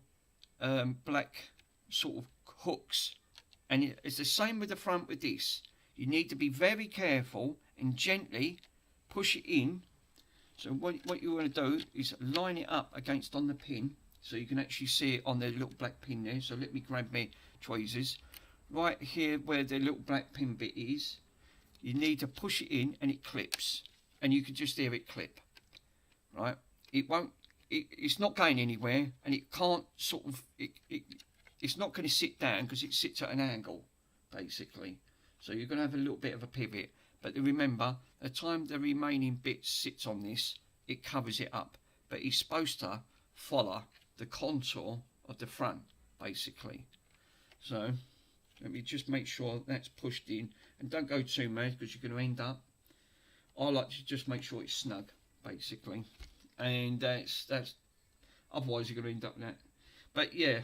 black sort of hooks, and it's the same with the front with this. You need to be very careful and gently push it in. So what you want to do is line it up against on the pin, so you can actually see it on the little black pin there. So let me grab my tweezers. Right here where the little black pin bit is, you need to push it in and it clips, and you can just hear it clip. Right, it won't. It's not going anywhere, and it can't sort of. It's not going to sit down because it sits at an angle, basically. So you're going to have a little bit of a pivot. But remember, the time the remaining bit sits on this, it covers it up. But it's supposed to follow the contour of the front, basically. So let me just make sure that's pushed in, and don't go too mad because you're going to end up. I like to just make sure it's snug, basically, and that's otherwise you're going to end up with that. But yeah,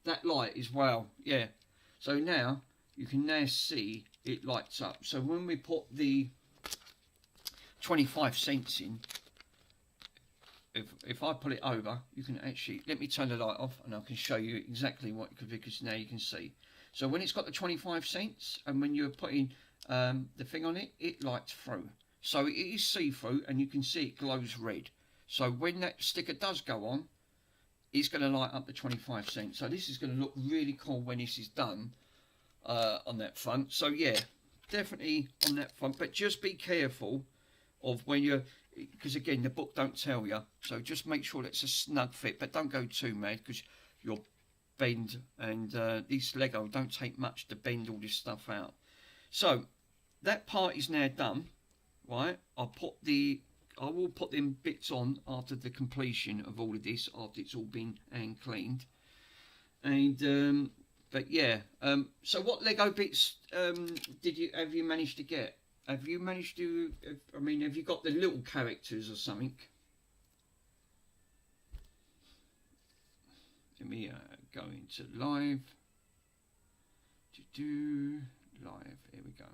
that light as well. Yeah, so now you can now see it lights up. So when we put the 25 cents in, if I put it over, you can actually, let me turn the light off and I can show you exactly what, because now you can see. So when it's got the 25 cents and when you're putting the thing on it, it lights through. So it is see-through and you can see it glows red. So when that sticker does go on, it's going to light up the 25 cents. So this is going to look really cool when this is done on that front. So yeah, definitely on that front. But just be careful of when you're, because again, the book don't tell you. So just make sure it's a snug fit, but don't go too mad because you'll bend, and these Lego don't take much to bend all this stuff out. So that part is now done, right? I will put them bits on after the completion of all of this, after it's all been hand cleaned. And but yeah, so what Lego bits have you managed to get? Have you managed to, I mean, have you got the little characters or something? Let me go into live. Live, here we go.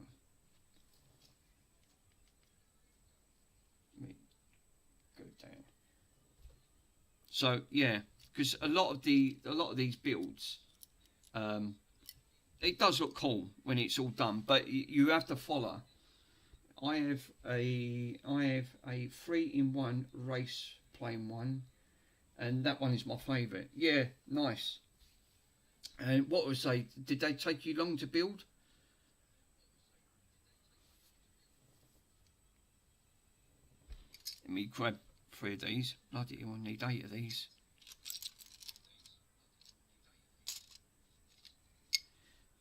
Let me go down. So yeah, because a lot of these builds, it does look cool when it's all done, but you have to follow. I have a 3-in-1 race plane one, and that one is my favourite. Yeah, nice. And what was they? Did they take you long to build? Let me grab 3 of these. Bloody hell, I need 8 of these.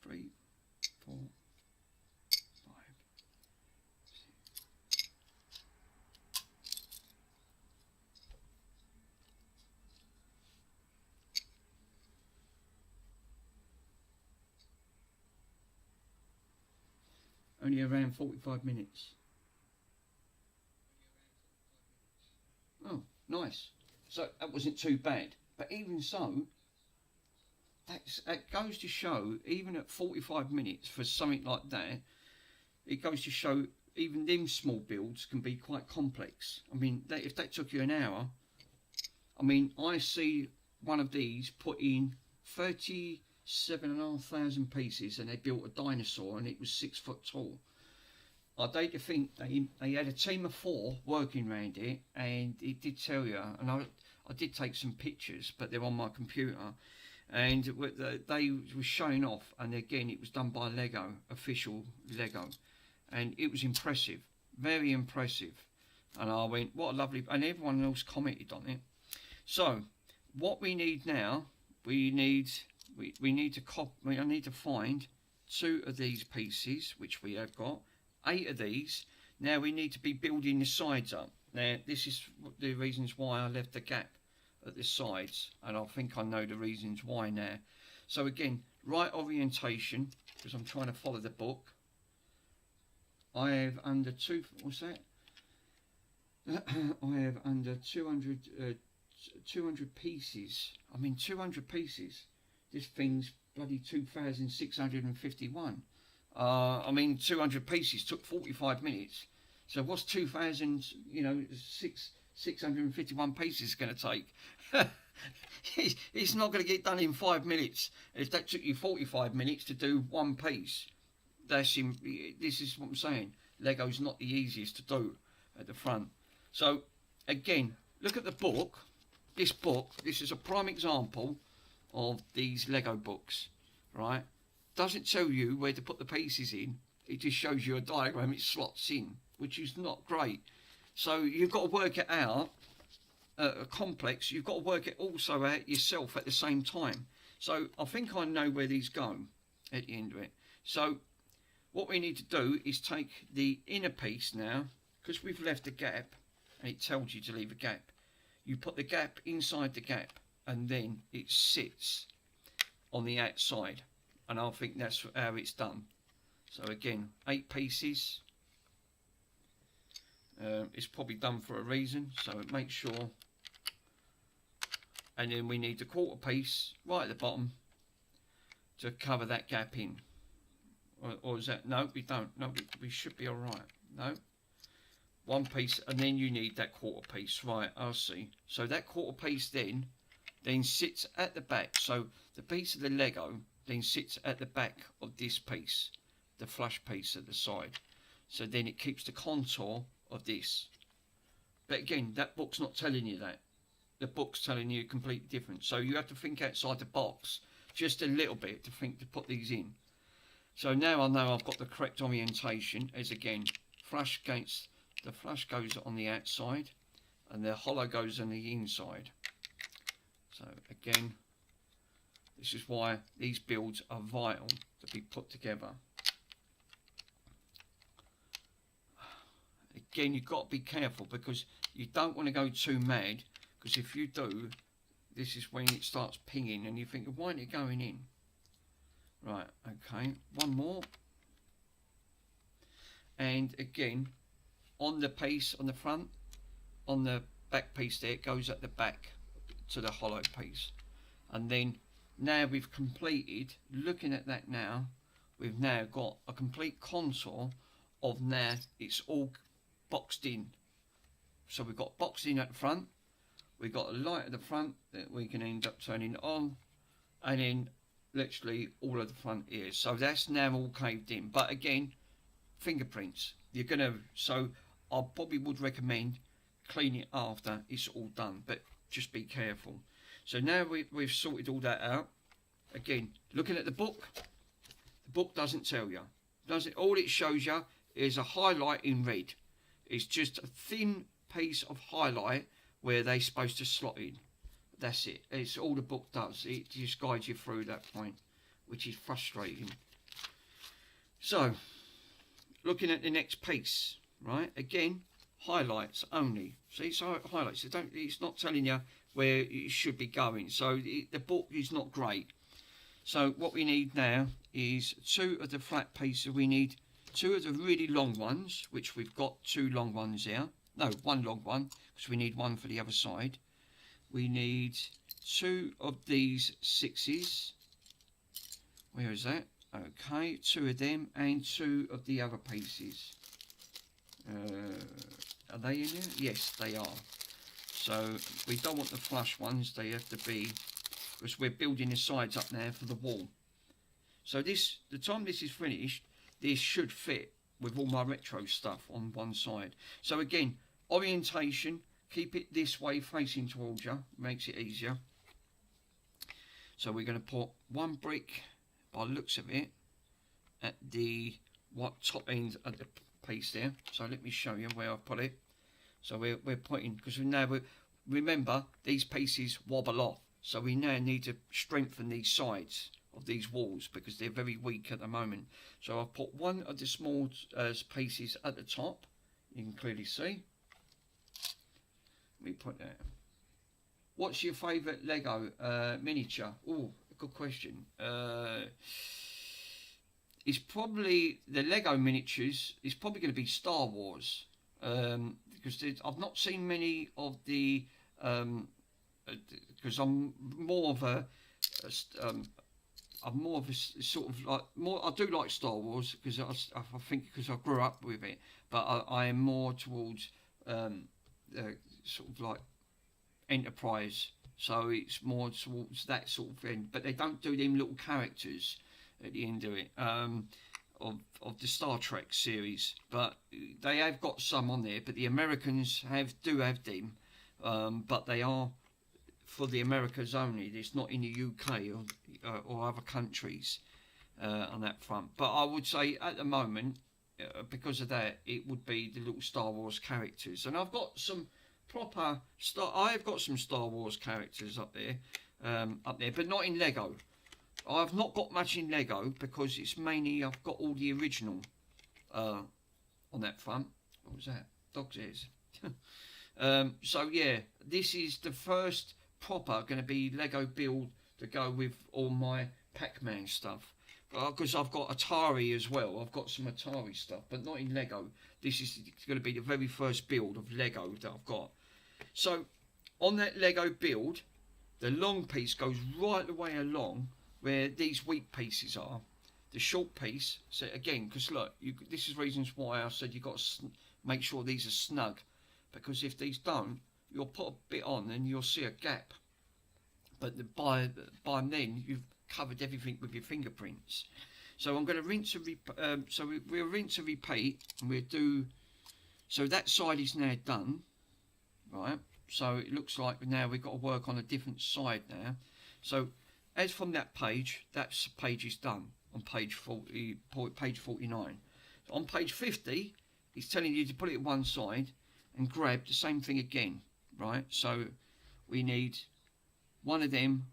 Three, 4, 5, 6. Only around 45 minutes. Oh, nice. So that wasn't too bad. But even so, that goes to show, even at 45 minutes for something like that, it goes to show even them small builds can be quite complex. I mean, if that took you an hour, I mean, I see one of these put in 37,500 pieces, and they built a dinosaur, and it was 6 foot tall. I'd hate to think they had a team of 4 working around it, and it did tell you, and I did take some pictures, but they're on my computer, and they were showing off, and again, it was done by Lego, official Lego, and it was impressive, very impressive. And I went, what a lovely, and everyone else commented on it. So what we need now, we need to find 2 of these pieces, which we have got, 8 of these. Now we need to be building the sides up. Now this is the reasons why I left the gap at the sides, and I think I know the reasons why now. So again, right orientation, because I'm trying to follow the book. I have under what's that? I have under 200 pieces. I mean 200 pieces. This thing's bloody 2,651. I mean 200 pieces took 45 minutes. So what's 2,000, 651 pieces going to take? It's not going to get done in 5 minutes. If that took you 45 minutes to do one piece, this is what I'm saying. Lego's not the easiest to do at the front. So again, look at the book. This is a prime example of these Lego books, right? Doesn't tell you where to put the pieces in. It just shows you a diagram, it slots in, which is not great. So you've got to work it out, complex, you've got to work it also out yourself at the same time. So I think I know where these go at the end of it. So what we need to do is take the inner piece now, because we've left a gap, and it tells you to leave a gap. You put the gap inside the gap, and then it sits on the outside. And I think that's how it's done. So again, 8 pieces. It's probably done for a reason, so make sure. And then we need the quarter piece right at the bottom to cover that gap in. Or is that, no, we don't. No, we should be all right. No. 1 piece, and then you need that quarter piece. Right, I see. So that quarter piece then sits at the back. So the piece of the Lego then sits at the back of this piece, the flush piece at the side. So then it keeps the contour of this. But again, that book's not telling you that. The book's telling you completely different. So you have to think outside the box just a little bit to think to put these in. So now I know I've got the correct orientation. As again, flush against the flush goes on the outside, and the hollow goes on the inside. So again, this is why these builds are vital to be put together. Again, you've got to be careful because you don't want to go too mad, because if you do, this is when it starts pinging and you think, why isn't it going in? Right, okay, one more. And again, on the piece on the front, on the back piece there, it goes at the back to the hollow piece. And then now we've completed, looking at that now, we've now got a complete contour of now it's all boxed in. So we've got boxed in at the front, we've got a light at the front that we can end up turning on, and then literally all of the front ears. So that's now all caved in. But again, fingerprints, you're gonna, so I probably would recommend clean it after it's all done, but just be careful. So now we've sorted all that out. Again, looking at the book doesn't tell you, does it? All it shows you is a highlight in red. It's just a thin piece of highlight where they're supposed to slot in. That's it. It's all the book does. It just guides you through that point, which is frustrating. So, looking at the next piece, right? Again, highlights only. See, so highlights. It's not telling you where it should be going. So the book is not great. So what we need now is 2 of the flat pieces. We need 2 of the really long ones, which we've got 2 long ones here. No, 1 long one, because we need 1 for the other side. We need 2 of these 6s. Where is that? Okay, 2 of them and 2 of the other pieces. Are they in there? Yes, they are. So we don't want the flush ones. They have to be, because we're building the sides up now for the wall. So this, the time this is finished, this should fit with all my retro stuff on one side. So again, orientation, keep it this way facing towards you, makes it easier. So we're going to put 1 brick, by the looks of it, at the top end of the piece there. So let me show you where I put it. So we're putting, because remember these pieces wobble off, so we now need to strengthen these sides of these walls because they're very weak at the moment. So I've put 1 of the small pieces at the top. You can clearly see. Let me put that. What's your favourite Lego miniature? Oh, good question. is probably the Lego miniatures. Is probably going to be Star Wars, because I've not seen many of the. Because I'm more of I'm more of a sort of like more. I do like Star Wars because I think because I grew up with it, but I am more towards sort of like Enterprise. So it's more towards that sort of thing. But they don't do them little characters at the end of it. Of the Star Trek series, but they have got some on there. But the Americans do have them, but they are for the Americas only. It's not in the UK or other countries on that front. But I would say at the moment, because of that, it would be the little Star Wars characters. And I've got some proper I've got some Star Wars characters up there, but not in Lego. I've not got much in Lego because it's mainly I've got all the original on that front. What was that? Dog's ears. So yeah, this is the first proper going to be Lego build to go with all my Pac-Man stuff. Because I've got Atari as well. I've got some Atari stuff, but not in Lego. This is going to be the very first build of Lego that I've got. So on that Lego build, the long piece goes right the way along where these weak pieces are. The short piece, so again, because look, this is reasons why I said you've got to make sure these are snug, because if these don't, you'll put a bit on and you'll see a gap. But by then you've covered everything with your fingerprints. So I'm going to rinse and we'll rinse and repeat, and we'll do. So that side is now done, right? So it looks like now we've got to work on a different side now. So as from that page, that page is done on page 40, page 49. On page 50, it's telling you to put it at one side and grab the same thing again, right? So we need one of them,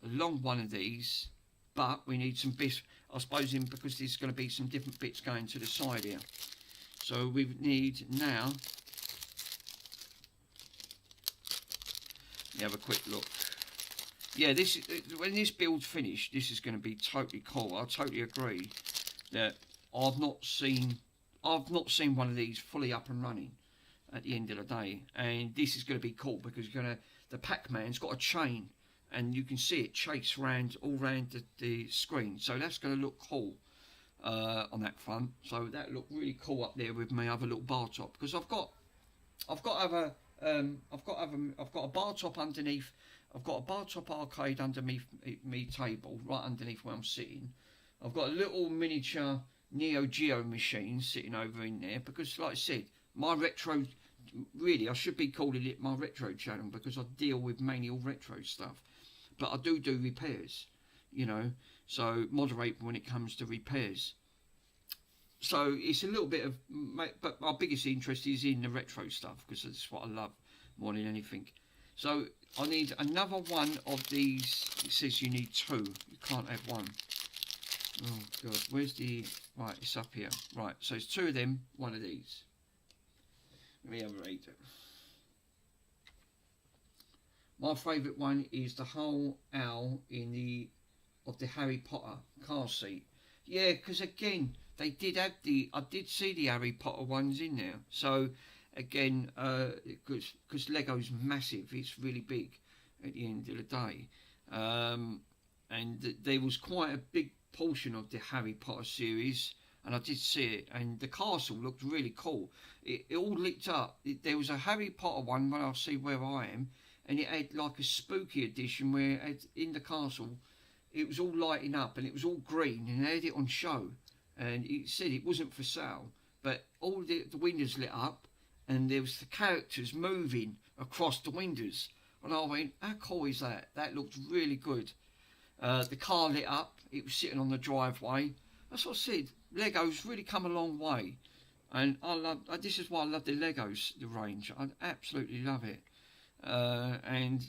along one of these, but we need some bits, I suppose, because there's going to be some different bits going to the side here. So we need now, let me have a quick look. Yeah, when this build's finished, this is going to be totally cool. I totally agree that I've not seen one of these fully up and running at the end of the day, and this is going to be cool because the Pac-Man's got a chain, and you can see it chase all round the screen. So that's going to look cool on that front. So that look really cool up there with my other little bar top, because I've got a bar top underneath. I've got a bar top arcade underneath me table, right underneath where I'm sitting. I've got a little miniature Neo Geo machine sitting over in there because, like I said, my retro, really, I should be calling it my retro channel because I deal with mainly all retro stuff. But I do repairs, so moderate when it comes to repairs. So it's a little bit of, but my biggest interest is in the retro stuff because that's what I love more than anything. So I need another one of these. It says you need two. You can't have one. Oh God, where's the... Right, it's up here. Right, so it's two of them, one of these. Let me have a read. My favourite one is the whole owl of the Harry Potter car seat. Yeah, because again, they did have I did see the Harry Potter ones in there. So again, because Lego's massive, it's really big at the end of the day. And there was quite a big portion of the Harry Potter series, and I did see it, and the castle looked really cool. It all lit up. There was a Harry Potter one when I see where I am, and it had like a spooky edition where it had, in the castle it was all lighting up and it was all green, and they had it on show, and it said it wasn't for sale, but all the windows lit up and there was the characters moving across the windows, and I went, how cool is that? That looked really good. The car lit up, it was sitting on the driveway. That's what I said, Lego's really come a long way, and this is why I love the Legos, the range. I absolutely love it. And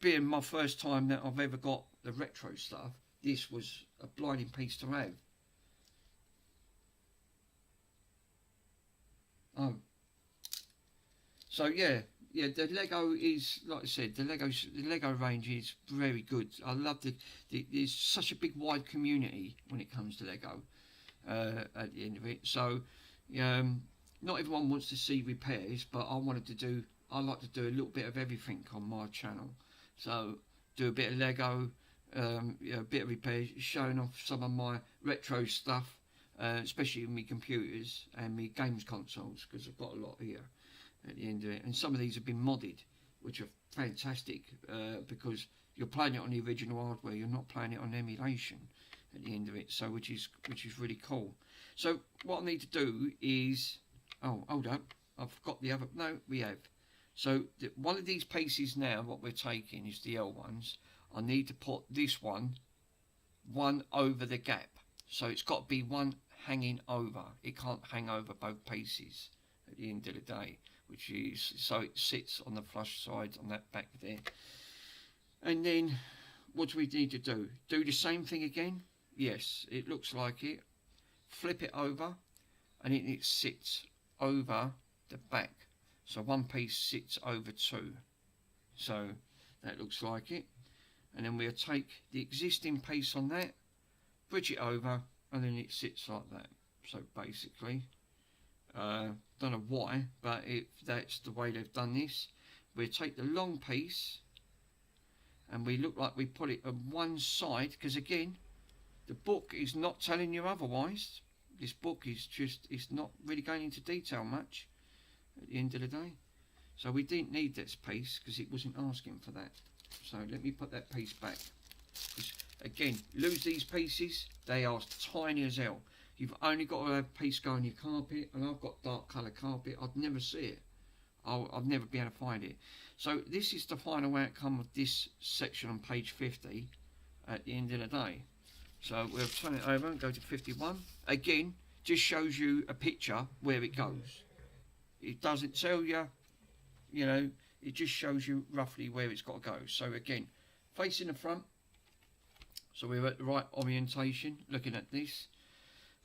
being my first time that I've ever got the retro stuff, this was a blinding piece to have. Oh, so yeah, the Lego is, like I said, the Lego range is very good. I love there's such a big wide community when it comes to Lego. at the end of it. So not everyone wants to see repairs, but I like to do a little bit of everything on my channel. So do a bit of Lego, a bit of repairs, showing off some of my retro stuff, especially with my computers and my games consoles, because I've got a lot here at the end of it. And some of these have been modded, which are fantastic, because you're playing it on the original hardware, you're not playing it on emulation at the end of it, so which is really cool. So what I need to do is, oh, hold up, I've got the other, no, we have. So one of these pieces now, what we're taking is the L ones. I need to put this one over the gap. So it's got to be one hanging over. It can't hang over both pieces at the end of the day, which is, so it sits on the flush side on that back there. And then what do we need to do? Do the same thing again? Yes, it looks like it. Flip it over and it sits over the back. So one piece sits over two. So that looks like it. And then we'll take the existing piece on that, bridge it over, and then it sits like that. So basically, don't know why, but that's the way they've done this. We'll take the long piece and we look like we put it on one side, because again, the book is not telling you otherwise. This book is just, it's not really going into detail much at the end of the day. So we didn't need this piece because it wasn't asking for that. So let me put that piece back. Again, lose these pieces, they are tiny as hell. You've only got to have a piece go on your carpet, and I've got dark colour carpet, I'd never see it. I'll never be able to find it. So this is the final outcome of this section on page 50 at the end of the day. So we'll turn it over and go to 51. Again, just shows you a picture where it goes. It doesn't tell you, you know, it just shows you roughly where it's got to go. So again, facing the front, so we're at the right orientation looking at this.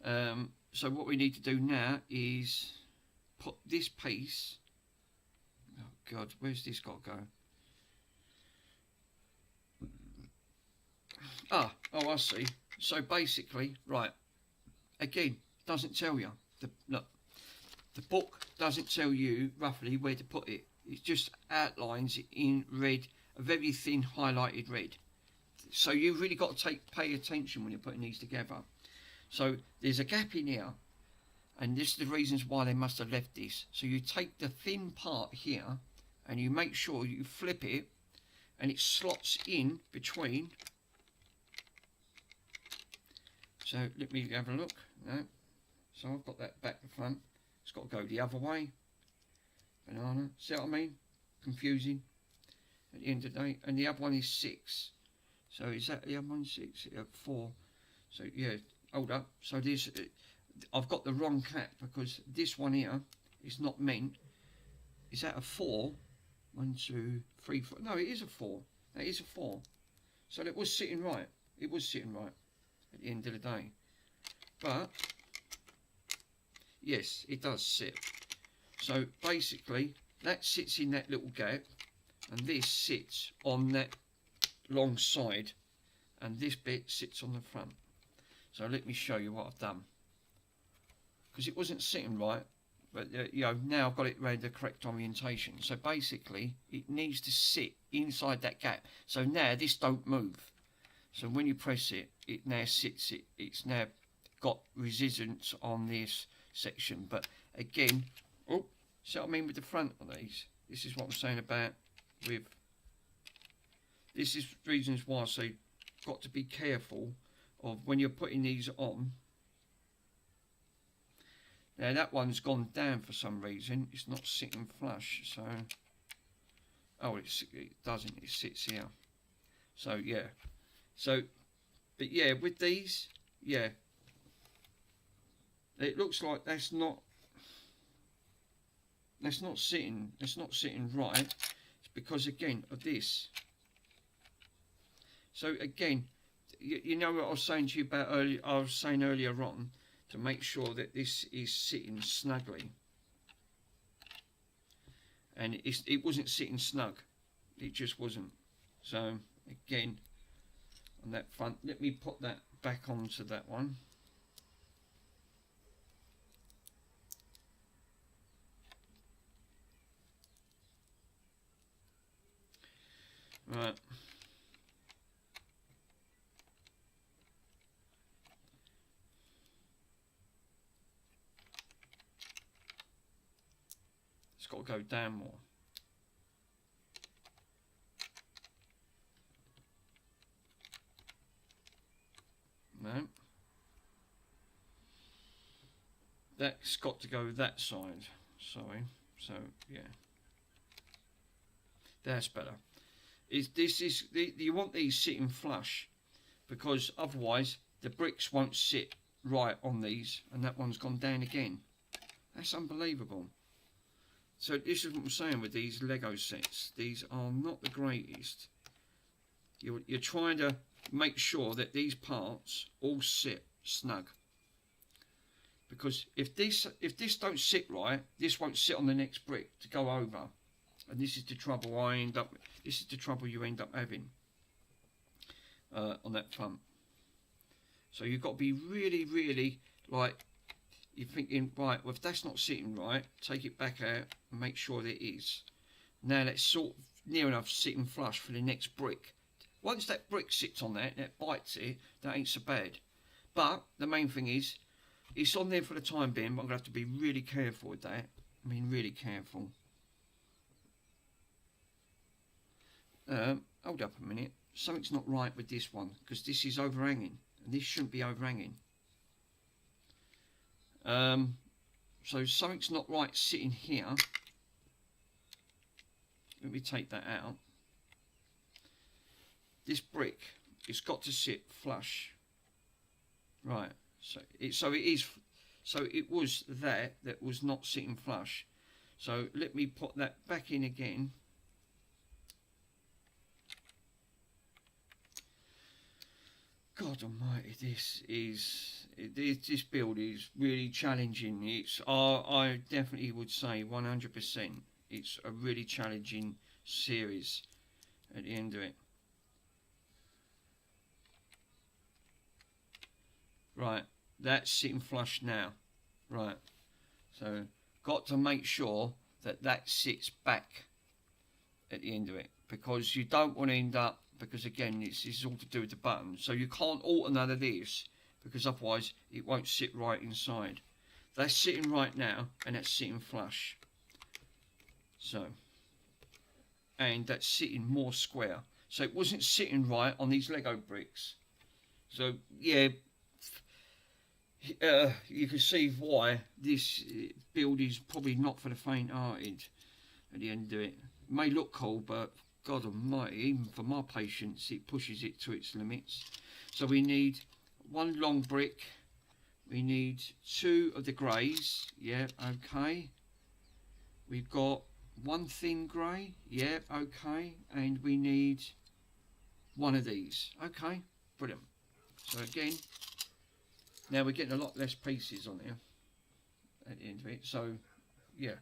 So what we need to do now is put this piece, oh God, where's this got to go? Oh, I see. So basically, right, again, doesn't tell you. Look, the book doesn't tell you roughly where to put it. It just outlines it in red, a very thin highlighted red. So you've really got to pay attention when you're putting these together. So there's a gap in here, and this is the reasons why they must have left this. So you take the thin part here, and you make sure you flip it, and it slots in between. So let me have a look. No. So I've got that back to front. It's got to go the other way. Banana. See what I mean? Confusing at the end of the day. And the other one is 6. So is that the other one 6? 4. So yeah, hold up. So this, I've got the wrong cap, because this one here is not meant. Is that a 4? 1, 2, 3, 4. No, it is a 4. That is a 4. So it was sitting right. It was sitting right at the end of the day. But yes, it does sit. So basically that sits in that little gap, and this sits on that long side, and this bit sits on the front. So let me show you what I've done, because it wasn't sitting right, but you know, now I've got it around the correct orientation. So basically it needs to sit inside that gap. So now this don't move. So when you press it, it now sits, it's now got resistance on this section. But again, oh, see what I mean with the front of these? This is what I'm saying about with, this is reasons why I say got to be careful of when you're putting these on. Now that one's gone down for some reason, it's not sitting flush, so, oh, it doesn't, it sits here. So yeah, so, but yeah, with these, yeah, it looks like that's not sitting, right. It's because again of this. So again, you know what I was saying to you about earlier, I was saying earlier on, to make sure that this is sitting snugly. And it wasn't sitting snug. It just wasn't. So again, on that front, let me put that back onto that one. Right. It's got to go down more. No. That's got to go that side. Sorry. So yeah. That's better. You want these sitting flush, because otherwise the bricks won't sit right on these, and that one's gone down again. That's unbelievable. So this is what I'm saying with these Lego sets. These are not the greatest. You're trying to make sure that these parts all sit snug. Because if this don't sit right, this won't sit on the next brick to go over. And this is the trouble this is the trouble you end up having on that front. So you've got to be really, really, like, you're thinking, right, well, if that's not sitting right, take it back out and make sure that it is. Now that's sort of near enough sitting flush for the next brick. Once that brick sits on that, that bites it, that ain't so bad. But the main thing is, it's on there for the time being, but I'm going to have to be really careful with that. I mean, really careful. Hold up a minute. Something's not right with this one, because this is overhanging, and this shouldn't be overhanging. So something's not right sitting here. Let me take that out. This brick, it's got to sit flush. Right. So it was that was not sitting flush. So let me put that back in again. God Almighty, this build is really challenging. I definitely would say 100%. It's a really challenging series at the end of it. Right, that's sitting flush now. Right, so got to make sure that that sits back at the end of it, because you don't want to end up, because again, this is all to do with the button, so you can't alter none of this, because otherwise it won't sit right inside. That's sitting right now, and that's sitting flush. So, and that's sitting more square. So it wasn't sitting right on these Lego bricks. So yeah, you can see why this build is probably not for the faint-hearted at the end of it. It may look cool, but God Almighty, even for my patience, it pushes it to its limits. So we need one long brick. We need 2 of the greys. Yeah, okay. We've got 1 thin grey. Yeah, okay. And we need 1 of these. Okay, brilliant. So again, now we're getting a lot less pieces on here at the end of it. So, yeah.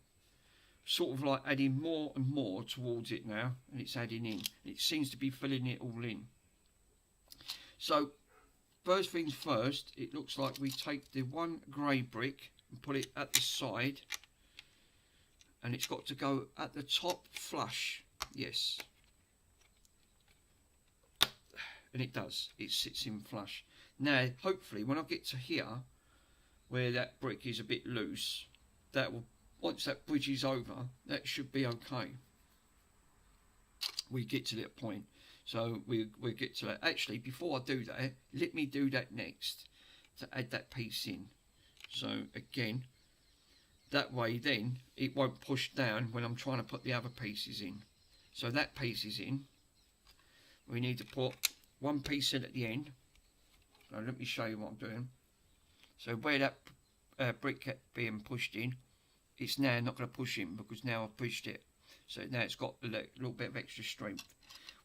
Sort of like adding more and more towards it now, and it's adding in. It seems to be filling it all in. So first things first, it looks like we take the 1 grey brick and put it at the side, and it's got to go at the top flush. Yes, and it does, it sits in flush. Now hopefully when I get to here where that brick is a bit loose, that will, once that bridge is over, that should be okay. We get to that point. So we'll get to that. Actually, before I do that, let me do that next to add that piece in. So again, that way then it won't push down when I'm trying to put the other pieces in. So that piece is in. We need to put 1 piece in at the end. So let me show you what I'm doing. So where that brick kept being pushed in, it's now not going to push in, because now I've pushed it. So now it's got a little bit of extra strength.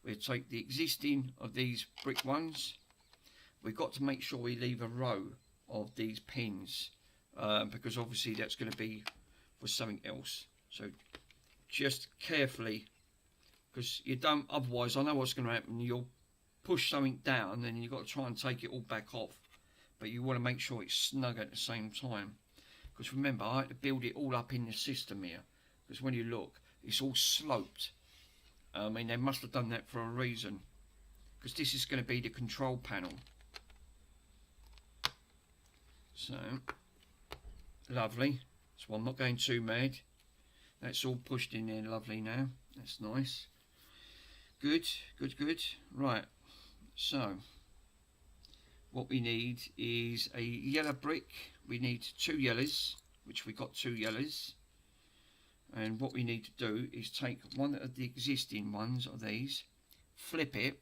We'll take the existing of these brick ones. We've got to make sure we leave a row of these pins, because obviously that's going to be for something else. So just carefully, because you don't, otherwise I know what's going to happen. You'll push something down and you've got to try and take it all back off. But you want to make sure it's snug at the same time. Because remember, I had to build it all up in the system here. Because when you look, it's all sloped. I mean, they must have done that for a reason, because this is going to be the control panel. So, lovely. So I'm not going too mad. That's all pushed in there lovely now. That's nice. Good, good, good. Right, so what we need is a yellow brick. We need 2 yellows, which we got 2 yellows. And what we need to do is take one of the existing ones of these, flip it,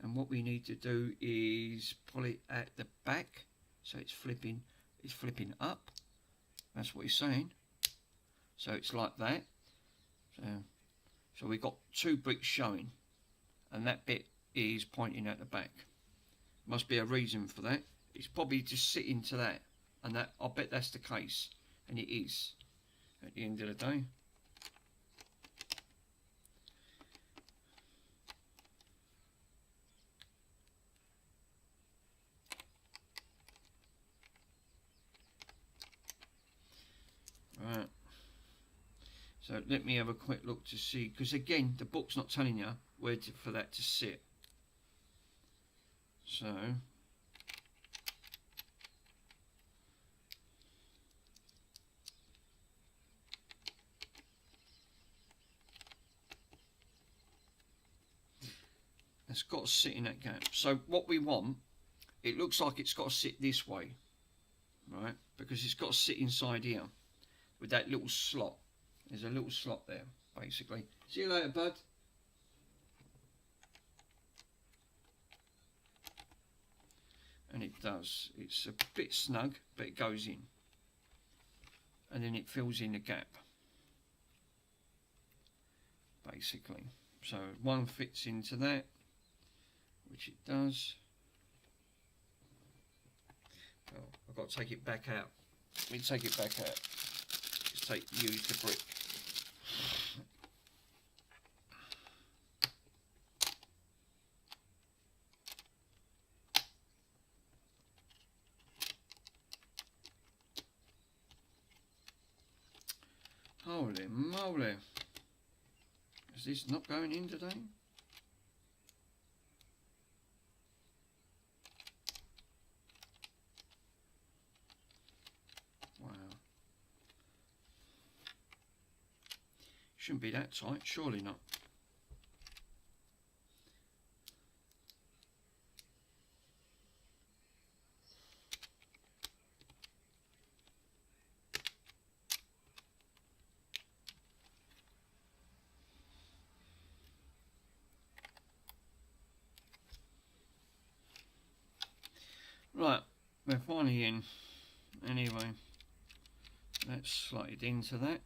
and what we need to do is pull it at the back, so it's flipping up. That's what he's saying. So it's like that. So we've got 2 bricks showing, and that bit is pointing at the back. Must be a reason for that. It's probably just sitting to that, and that I bet that's the case, and it is at the end of the day. Right. So let me have a quick look to see, because again the book's not telling you where for that to sit. So it's got to sit in that gap. So what we want, it looks like it's got to sit this way, right? Because it's got to sit inside here with that little slot. There's a little slot there, basically. See you later, bud. And it does. It's a bit snug, but it goes in. And then it fills in the gap, basically. So one fits into that, which it does. Oh, I've got to take it back out. Let me take it back out. Just use the brick. Holy moly. Is this not going in today? Wow. Shouldn't be that tight, surely not. Right, we're finally in. Anyway, let's slide into that.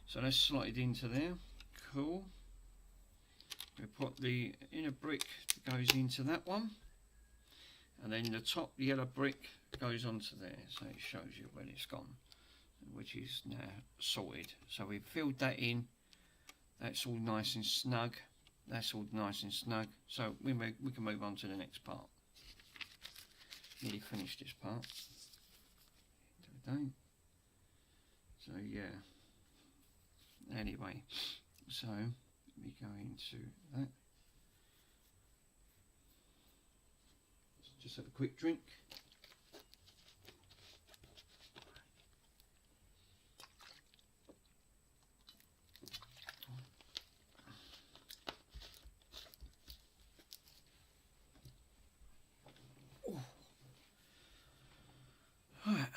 So let's slide into there. Cool. We put the inner brick that goes into that one, and then the top yellow brick goes onto there. So it shows you when it's gone, which is now sorted. So we've filled that in. That's all nice and snug. That's all nice and snug. So we can move on to the next part. Nearly finished this part. So yeah. Anyway, so we go into that. Just have a quick drink. Right.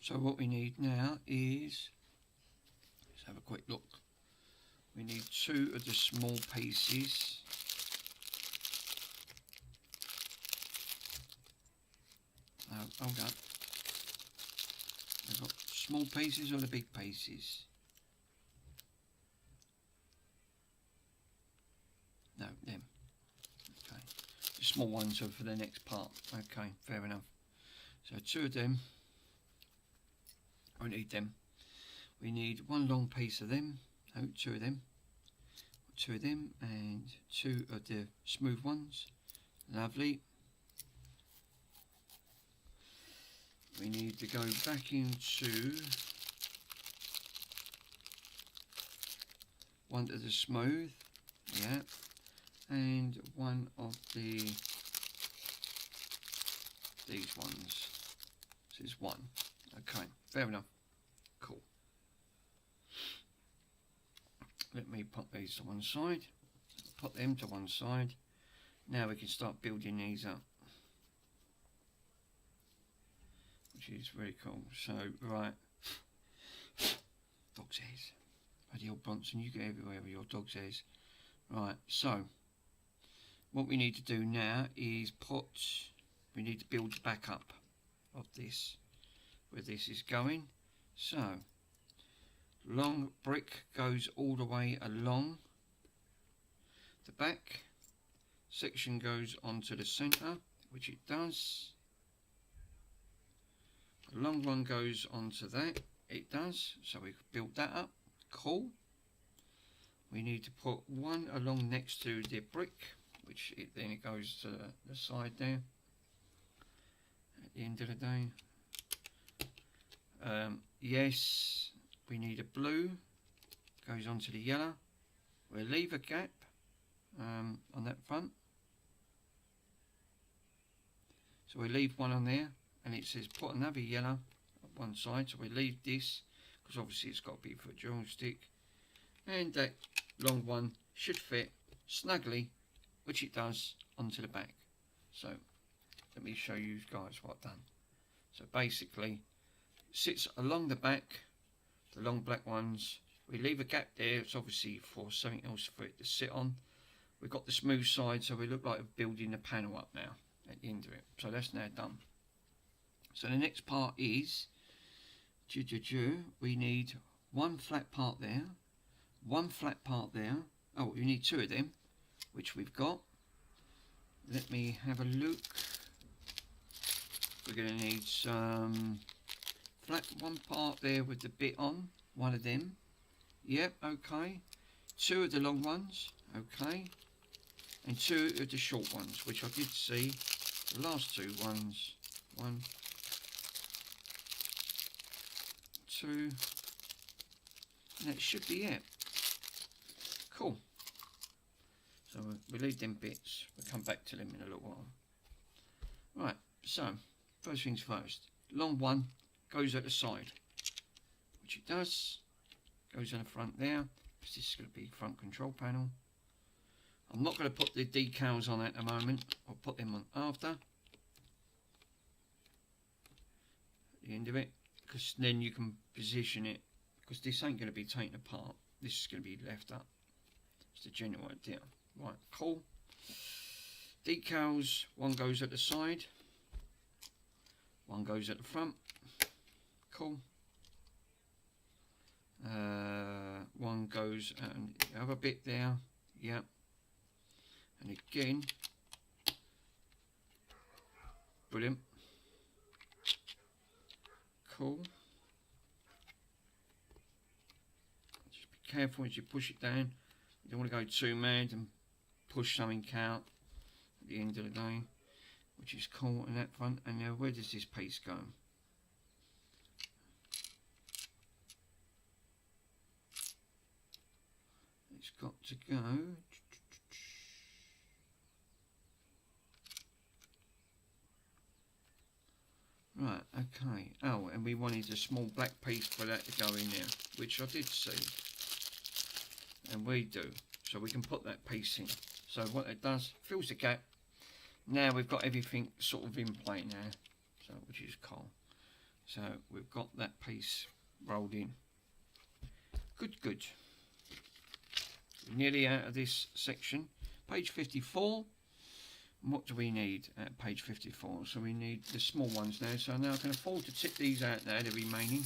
So what we need now is, let's have a quick look. We need 2 of the small pieces. Hold on. We've got small pieces or the big pieces? No, them. Okay. The small ones are for the next part. Okay, fair enough. So 2 of them. I need them. We need 1 long piece of them. No, 2 of them. 2 of them and 2 of the smooth ones. Lovely. We need to go back into one of the smooth, yeah, and one of these ones. So it's one. Okay, fair enough. Cool. Let me put these to one side. Put them to one side. Now we can start building these up, which is very cool. So, right. Dog's ears. Bloody old Bronson, you go everywhere with your dog's ears. Right, so what we need to do now is we need to build the back up of this, where this is going. So, long brick goes all the way along the back. Section goes onto the centre, which it does. The long one goes onto that, it does. So we've built that up. Cool. We need to put one along next to the brick, which then it goes to the side there. At the end of the day, yes, we need a blue. Goes onto the yellow. We'll leave a gap on that front. So we leave one on there, and it says put another yellow on one side. So we leave this because obviously it's got to be for a joystick, and that long one should fit snugly, which it does, onto the back. So let me show you guys what I've done. So basically, it sits along the back, the long black ones. We leave a gap there. It's obviously for something else for it to sit on. We've got the smooth side, so we look like we're building the panel up now at the end of it. So that's now done. So the next part is we need one flat part there, one flat part there. Oh, we need two of them, which we've got. Let me have a look. We're going to need some flat one part there with the bit on, one of them. Yep, okay. Two of the long ones, okay. And two of the short ones, which I did see. The last two ones, 1, 2, and that should be it. Cool. So we'll leave them bits. We'll come back to them in a little while. Right, so first things first. Long one goes at the side, which it does. Goes on the front there, because this is going to be front control panel. I'm not going to put the decals on at the moment. I'll put them on after. At the end of it, because then you can position it, because this ain't going to be taken apart. This is going to be left up. It's the general idea. Right, cool. Decals, one goes at the side, one goes at the front. Cool. One goes and the other bit there. Yep. And again, brilliant. Cool. Just be careful as you push it down. You don't want to go too mad and push something out at the end of the day, which is cool in that front. And now, where does this piece go? It's got to go. Right, okay. Oh, and we wanted a small black piece for that to go in there, which I did see. And we do. So we can put that piece in. So what it does, fills the gap. Now we've got everything sort of in play now. So, which is cool. So we've got that piece rolled in. Good, good. We're nearly out of this section. Page 54. What do we need at page 54? So we need the small ones now. So now I can afford to tip these out now, the remaining.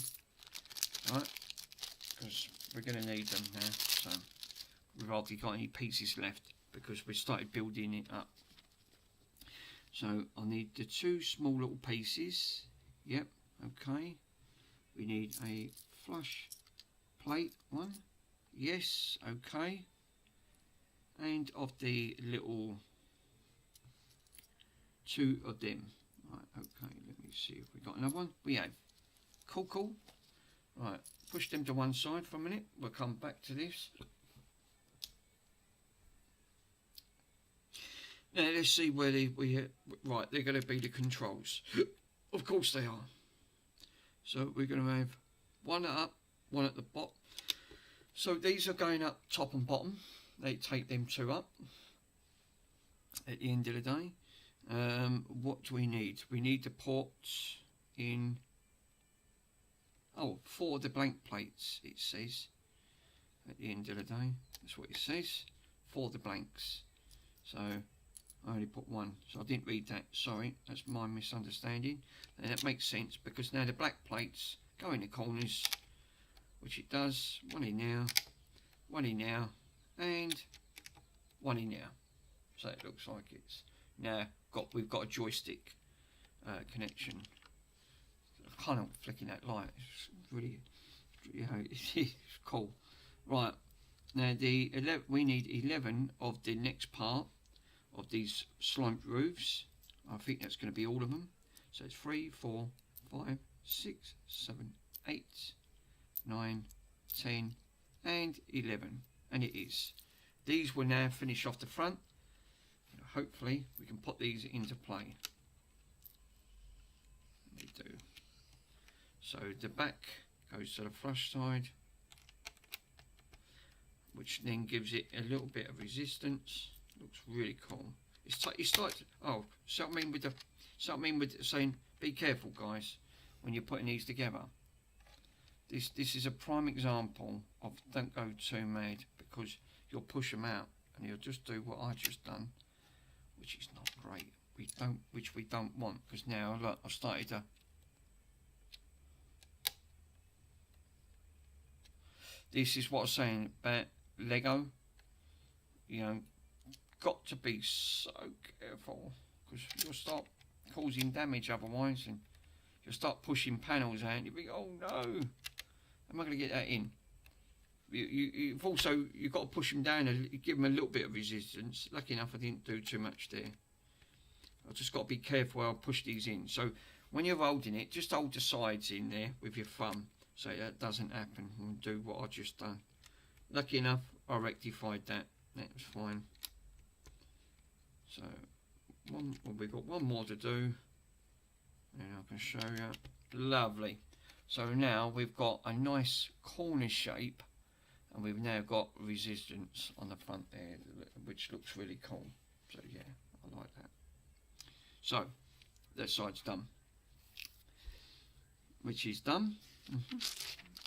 Right? Because we're going to need them now. So we've hardly got any pieces left because we started building it up. So I need the two small little pieces. Yep, okay. We need a flush plate one. Yes, okay. And of the little two of them. Right, okay, let me see if we got another one. We have. Cool, cool. Right, push them to one side for a minute. We'll come back to this. Now let's see where right, they're going to be the controls. Of course they are. So we're going to have one up, one at the bottom. So these are going up top and bottom. They take them two up at the end of the day. What do we need? We need the ports in. Oh, for the blank plates, it says at the end of the day. That's what it says. For the blanks. So I only put one, so I didn't read that. Sorry, that's my misunderstanding. And that makes sense because now the black plates go in the corners, which it does. One in now, one in now, and one in now. So it looks like it's now we've got a joystick connection. I can't help flicking that light. It's really, you know, it's cool. Right now, we need 11 of the next part of these slump roofs. I think that's going to be all of them. So it's 3, 4, 5, 6, 7, 8, 9, 10, and 11, and it is. These will now finish off the front. Hopefully we can put these into play. They do. So the back goes to the flush side, which then gives it a little bit of resistance. Looks really cool. It's like, oh, something with saying, be careful guys when you're putting these together. This is a prime example of don't go too mad, because you'll push them out and you'll just do what I just done, which is not great. Which we don't want, because now look, I've started to. This is what I'm saying about Lego. You know, got to be so careful, because you'll start causing damage otherwise, and you'll start pushing panels out and you'll be, oh no, am I going to get that in? You've got to push them down and give them a little bit of resistance. Lucky enough I didn't do too much there. I've just got to be careful how I push these in. So when you're holding it, just hold the sides in there with your thumb so that doesn't happen, and do what I just done. Lucky enough I rectified that. That was fine. So we've got one more to do, and I can show you. Lovely. So now we've got a nice corner shape, and we've now got resistance on the front there, which looks really cool. So yeah, I like that. So that side's done, which is done.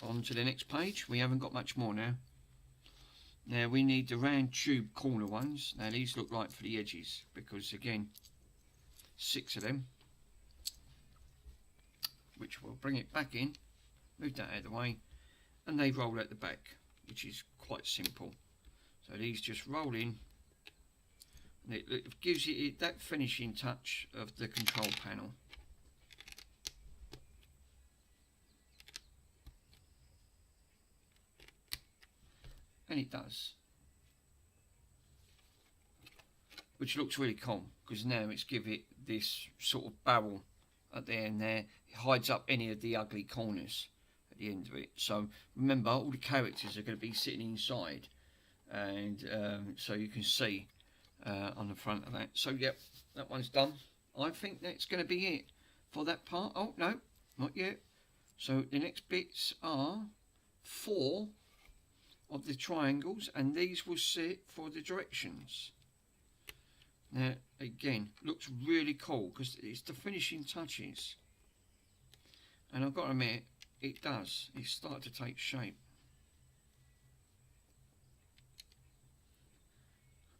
On to the next page. We haven't got much more now. Now we need the round tube corner ones. Now these look like for the edges, because again, 6 of them, which will bring it back in, move that out of the way, and they roll at the back, which is quite simple. So these just roll in, and it gives you that finishing touch of the control panel. And it does, which looks really cool, because now it's give it this sort of barrel at the end there. It hides up any of the ugly corners at the end of it. So remember, all the characters are going to be sitting inside, and so you can see on the front of that. So yep, that one's done. I think that's going to be it for that part. Oh no, not yet. So the next bits are 4 of the triangles, and these will sit for the directions. Now again, looks really cool, because it's the finishing touches, and I've got to admit, it does. It's starting to take shape,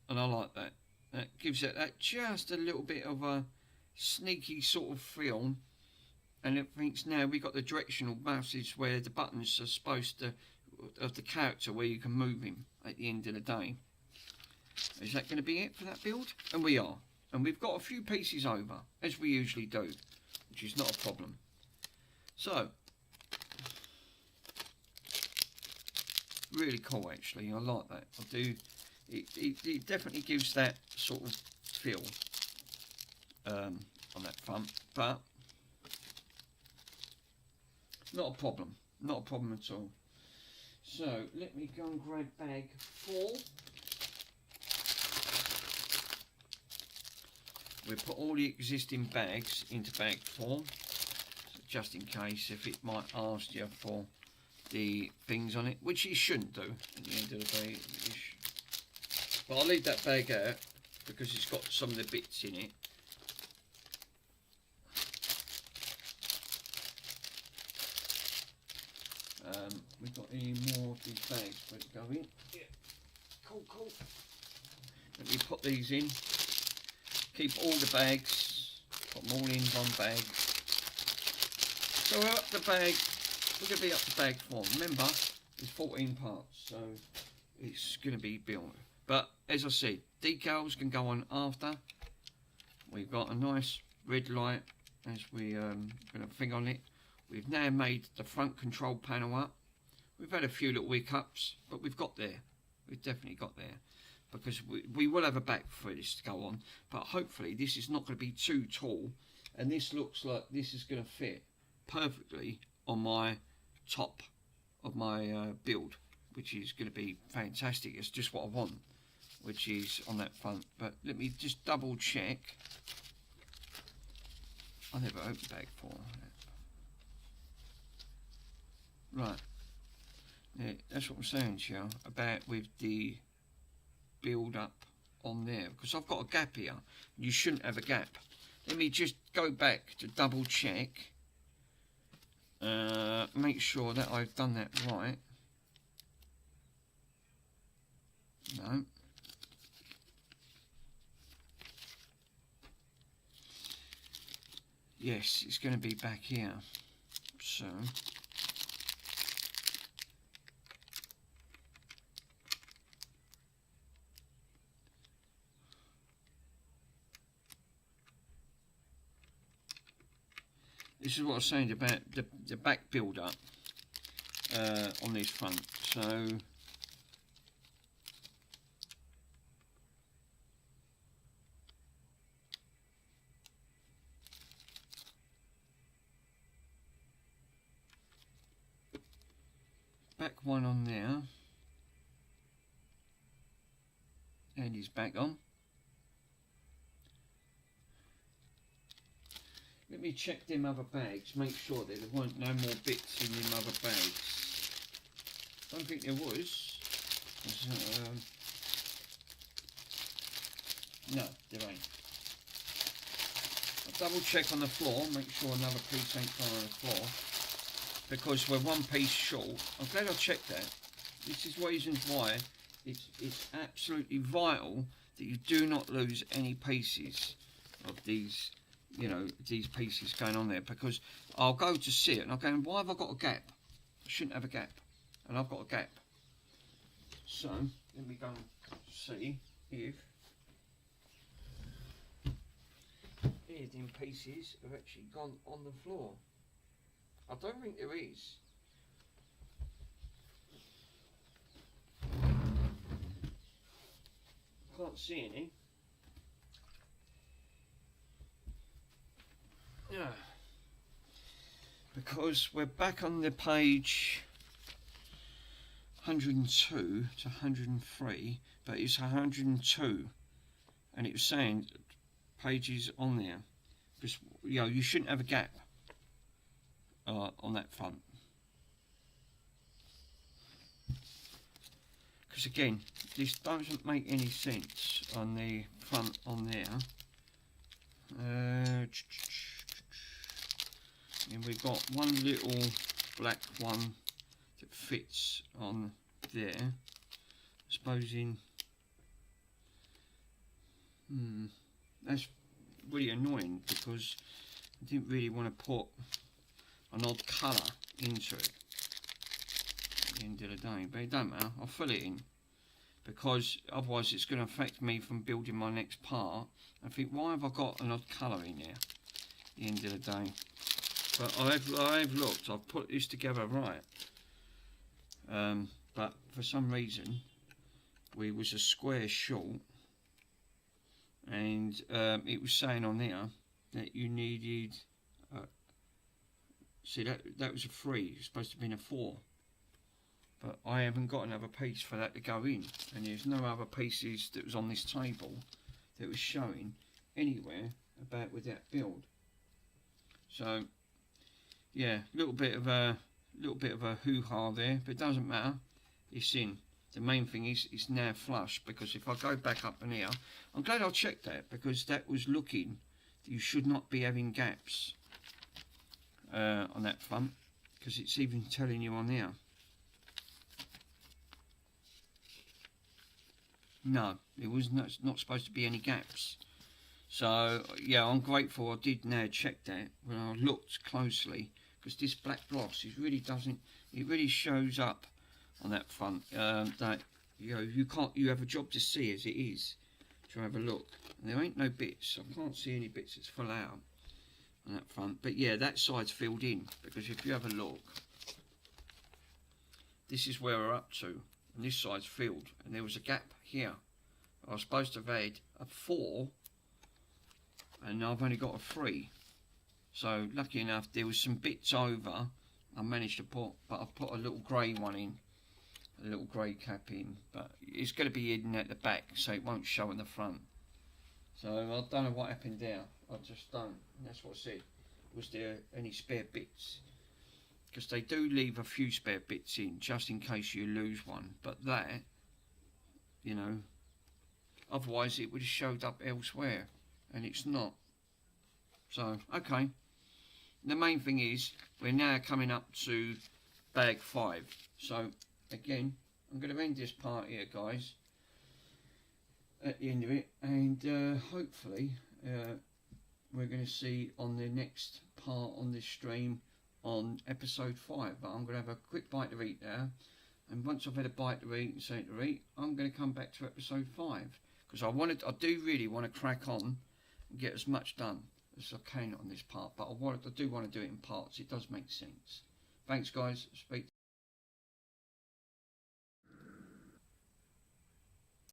and I like that. That gives it that just a little bit of a sneaky sort of feel. And it thinks now we've got the directional buttons where the buttons are supposed to, of the character, where you can move him at the end of the day. Is that going to be it for that build? And we are. And we've got a few pieces over, as we usually do, which is not a problem. So, really cool actually, I like that. I do. It definitely gives that sort of feel on that front, but not a problem. Not a problem at all. So let me go and grab bag 4. we put all the existing bags into bag 4, just in case if it might ask you for the things on it, which it shouldn't do at the end of the day. But I'll leave that bag out because it's got some of the bits in it. We've got any more of these bags for it to go in? Yeah. Cool. Let me put these in. Keep all the bags. Put them all in one bag. So we're up the bag. We're going to be up to bag 4. Remember, it's 14 parts, so it's going to be built. But as I said, decals can go on after. We've got a nice red light as we going to thing on it. We've now made the front control panel up. We've had a few little hiccups, but we've got there. We've definitely got there. Because we will have a back for this to go on. But hopefully this is not going to be too tall. And this looks like this is going to fit perfectly on my top of my build. Which is going to be fantastic. It's just what I want. Which is on that front. But let me just double check. I never opened bag 4. Right. Yeah, that's what I'm saying to you about with the build up on there, because I've got a gap here. You shouldn't have a gap. Let me just go back to double check, make sure that I've done that right. No. Yes, it's going to be back here. So this is what I was saying about the back build up on this front. So back one on there, and he's back on. Let me check them other bags, make sure that there weren't no more bits in them other bags. Don't think there was. No, there ain't. I'll double check on the floor, make sure another piece ain't gone on the floor. Because we're one piece short. I'm glad I checked that. This is reasons why it's absolutely vital that you do not lose any pieces of these, you know, these pieces going on there, because I'll go to see it and I'll go, why have I got a gap? I shouldn't have a gap, and I've got a gap. So let me go and see if any of them pieces have actually gone on the floor. I don't think there is. Can't see any. Yeah. Because we're back on the page 102 to 103, but it's 102, and it was saying pages on there. Because, you know, you shouldn't have a gap on that front. Because again, this doesn't make any sense on the front on there. And we've got one little black one that fits on there. Supposing that's really annoying, because I didn't really want to put an odd colour into it at the end of the day, but it don't matter, I'll fill it in, because otherwise it's going to affect me from building my next part. I think, why have I got an odd colour in there at the end of the day? But I've looked, I've put this together right, but for some reason we was a square short, and it was saying on there that you needed see, that was a 3, it's supposed to have been a 4, but I haven't got another piece for that to go in, and there's no other pieces that was on this table that was showing anywhere about with that build. So yeah, a little bit of a hoo-ha there, but it doesn't matter. It's in. The main thing is it's now flush, because if I go back up in here, I'm glad I checked that, because that was looking, you should not be having gaps on that front, because it's even telling you on here. No, it was not supposed to be any gaps. So yeah, I'm grateful I did now check that when I looked closely, because this black gloss it really shows up on that front, that you have a job to see as it is to have a look, and there ain't no bits. I can't see any bits that's full out on that front, but yeah, that side's filled in, because if you have a look, this is where we're up to, and this side's filled, and there was a gap here. I was supposed to have had a 4, and I've only got a 3, so lucky enough there was some bits over I managed to put, but I've put a little grey one in, a little grey cap in, but it's going to be hidden at the back, so it won't show in the front. So I don't know what happened there, I just don't, and that's what I said. Was there any spare bits? Because they do leave a few spare bits in, just in case you lose one, but that, you know, otherwise it would have showed up elsewhere, and it's not. So, okay. The main thing is, we're now coming up to bag 5. So, again, I'm going to end this part here, guys, at the end of it, and hopefully we're going to see on the next part on this stream on episode 5. But I'm going to have a quick bite to eat now, and once I've had a bite to eat and something to eat, I'm going to come back to episode 5, because I do really want to crack on and get as much done as I can on this part, but I do want to do it in parts. It does make sense. Thanks, guys. Speak to